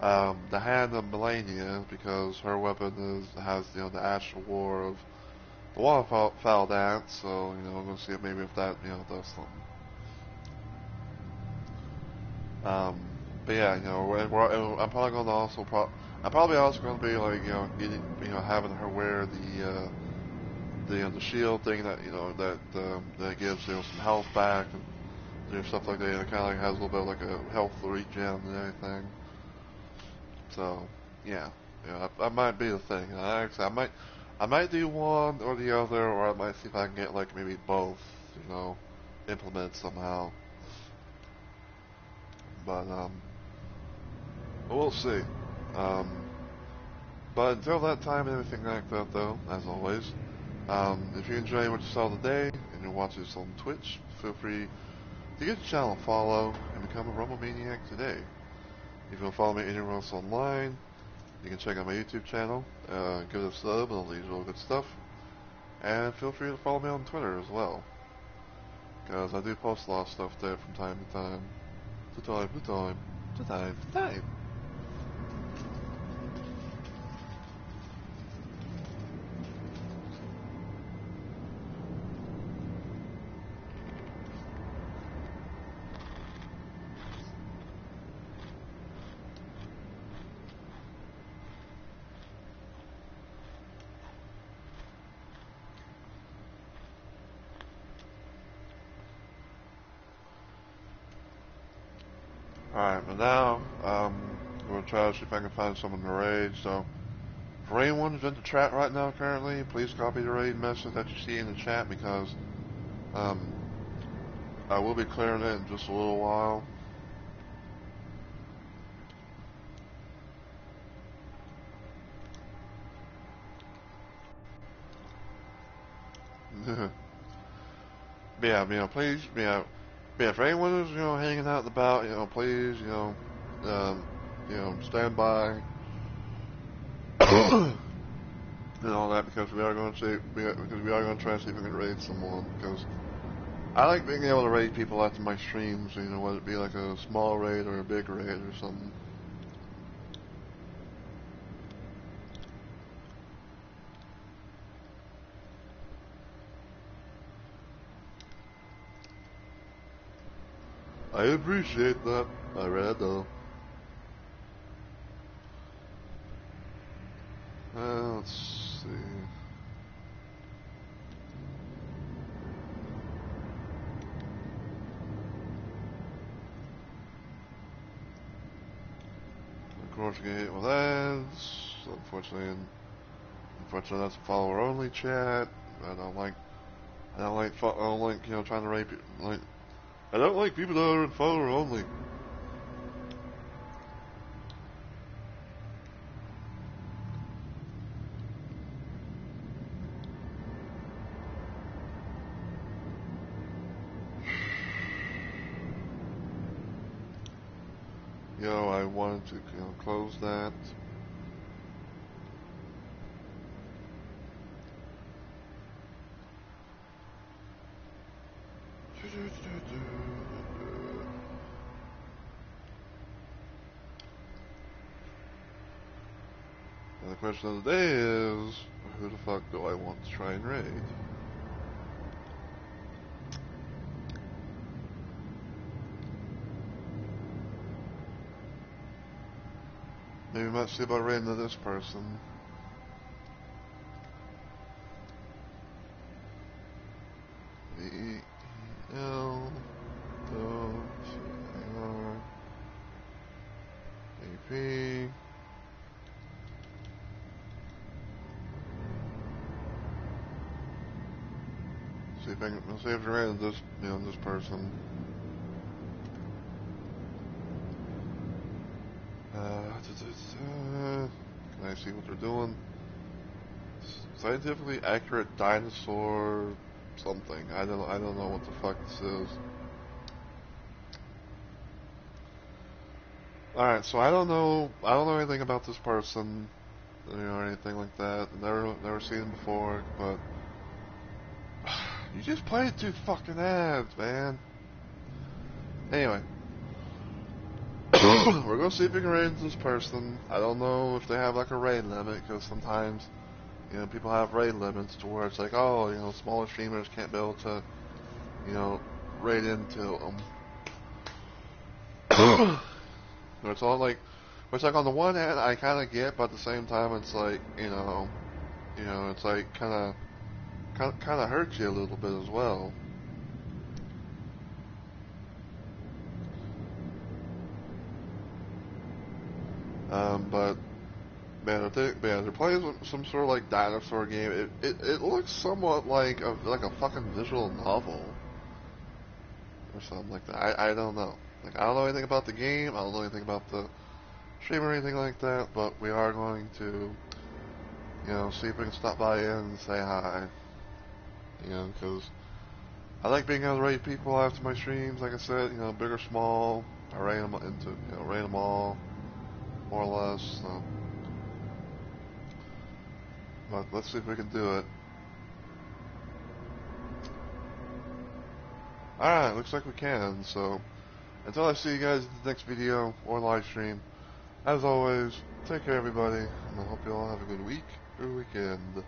the Hand of Melania, because her weapon has the Astral War of the Waterfowl Dance. So I'm going to see maybe if that does something. Um, but yeah, I'm probably going to I'm probably also going to be like, getting, having her wear the shield thing that gives some health back and stuff like that. It kind of like has a little bit of like a health regen and everything. So yeah, I might be the thing. Actually, I might do one or the other, or I might see if I can get like maybe both, implemented somehow. But we'll see. Um, but until that time and everything like that, though, as always, if you enjoy what you saw today and you're watching this on Twitch, feel free to give the channel a follow and become a Rumble Maniac today. If you want to follow me anywhere else online, you can check out my YouTube channel, give it a sub and all the usual good stuff. And feel free to follow me on Twitter as well, because I do post a lot of stuff there from time to time. To time to time. To time to time. Alright, but now, I'm going to try to see if I can find someone to raid. So, for anyone who's in the chat right now currently, please copy the raid message that you see in the chat, because I will be clearing it in just a little while. But yeah, please, for anyone who's, hanging out and about, please, stand by. And all that, because we are going to try and see if we can raid someone, because I like being able to raid people after my streams, whether it be like a small raid or a big raid or something. I appreciate that. I read though. Let's see. Of course, get hit with ads. Unfortunately, that's a follower only chat. I don't like trying to rape like. I don't like people that are follower only. I wanted to close that. And the question of the day is, who the fuck do I want to try and raid? Maybe we might see about raiding to this person. V-E-L A-P. See if I can see if I raided this this person. Can I see what they're doing? Scientifically accurate dinosaur something. I don't know what the fuck this is. Alright, so I don't know anything about this person, or anything like that. Never seen him before, but you just played 2 fucking ads, man. Anyway. We're gonna see if we can raid this person. I don't know if they have like a raid limit, because sometimes, people have raid limits to where it's like, oh, smaller streamers can't be able to, raid into them. It's all like, which like on the one hand I kind of get, but at the same time it's like, it's like kind of hurts you a little bit as well. But Man, they're playing some sort of like dinosaur game. It looks somewhat like a fucking visual novel or something like that. I don't know. Like, I don't know anything about the game. I don't know anything about the stream or anything like that. But we are going to, see if we can stop by in and say hi. Because I like being able to rate people after my streams. Like I said, big or small, I rate them rate them all, more or less. So. But let's see if we can do it. Alright, looks like we can. So until I see you guys in the next video or live stream, as always, take care everybody, and I hope you all have a good week or weekend.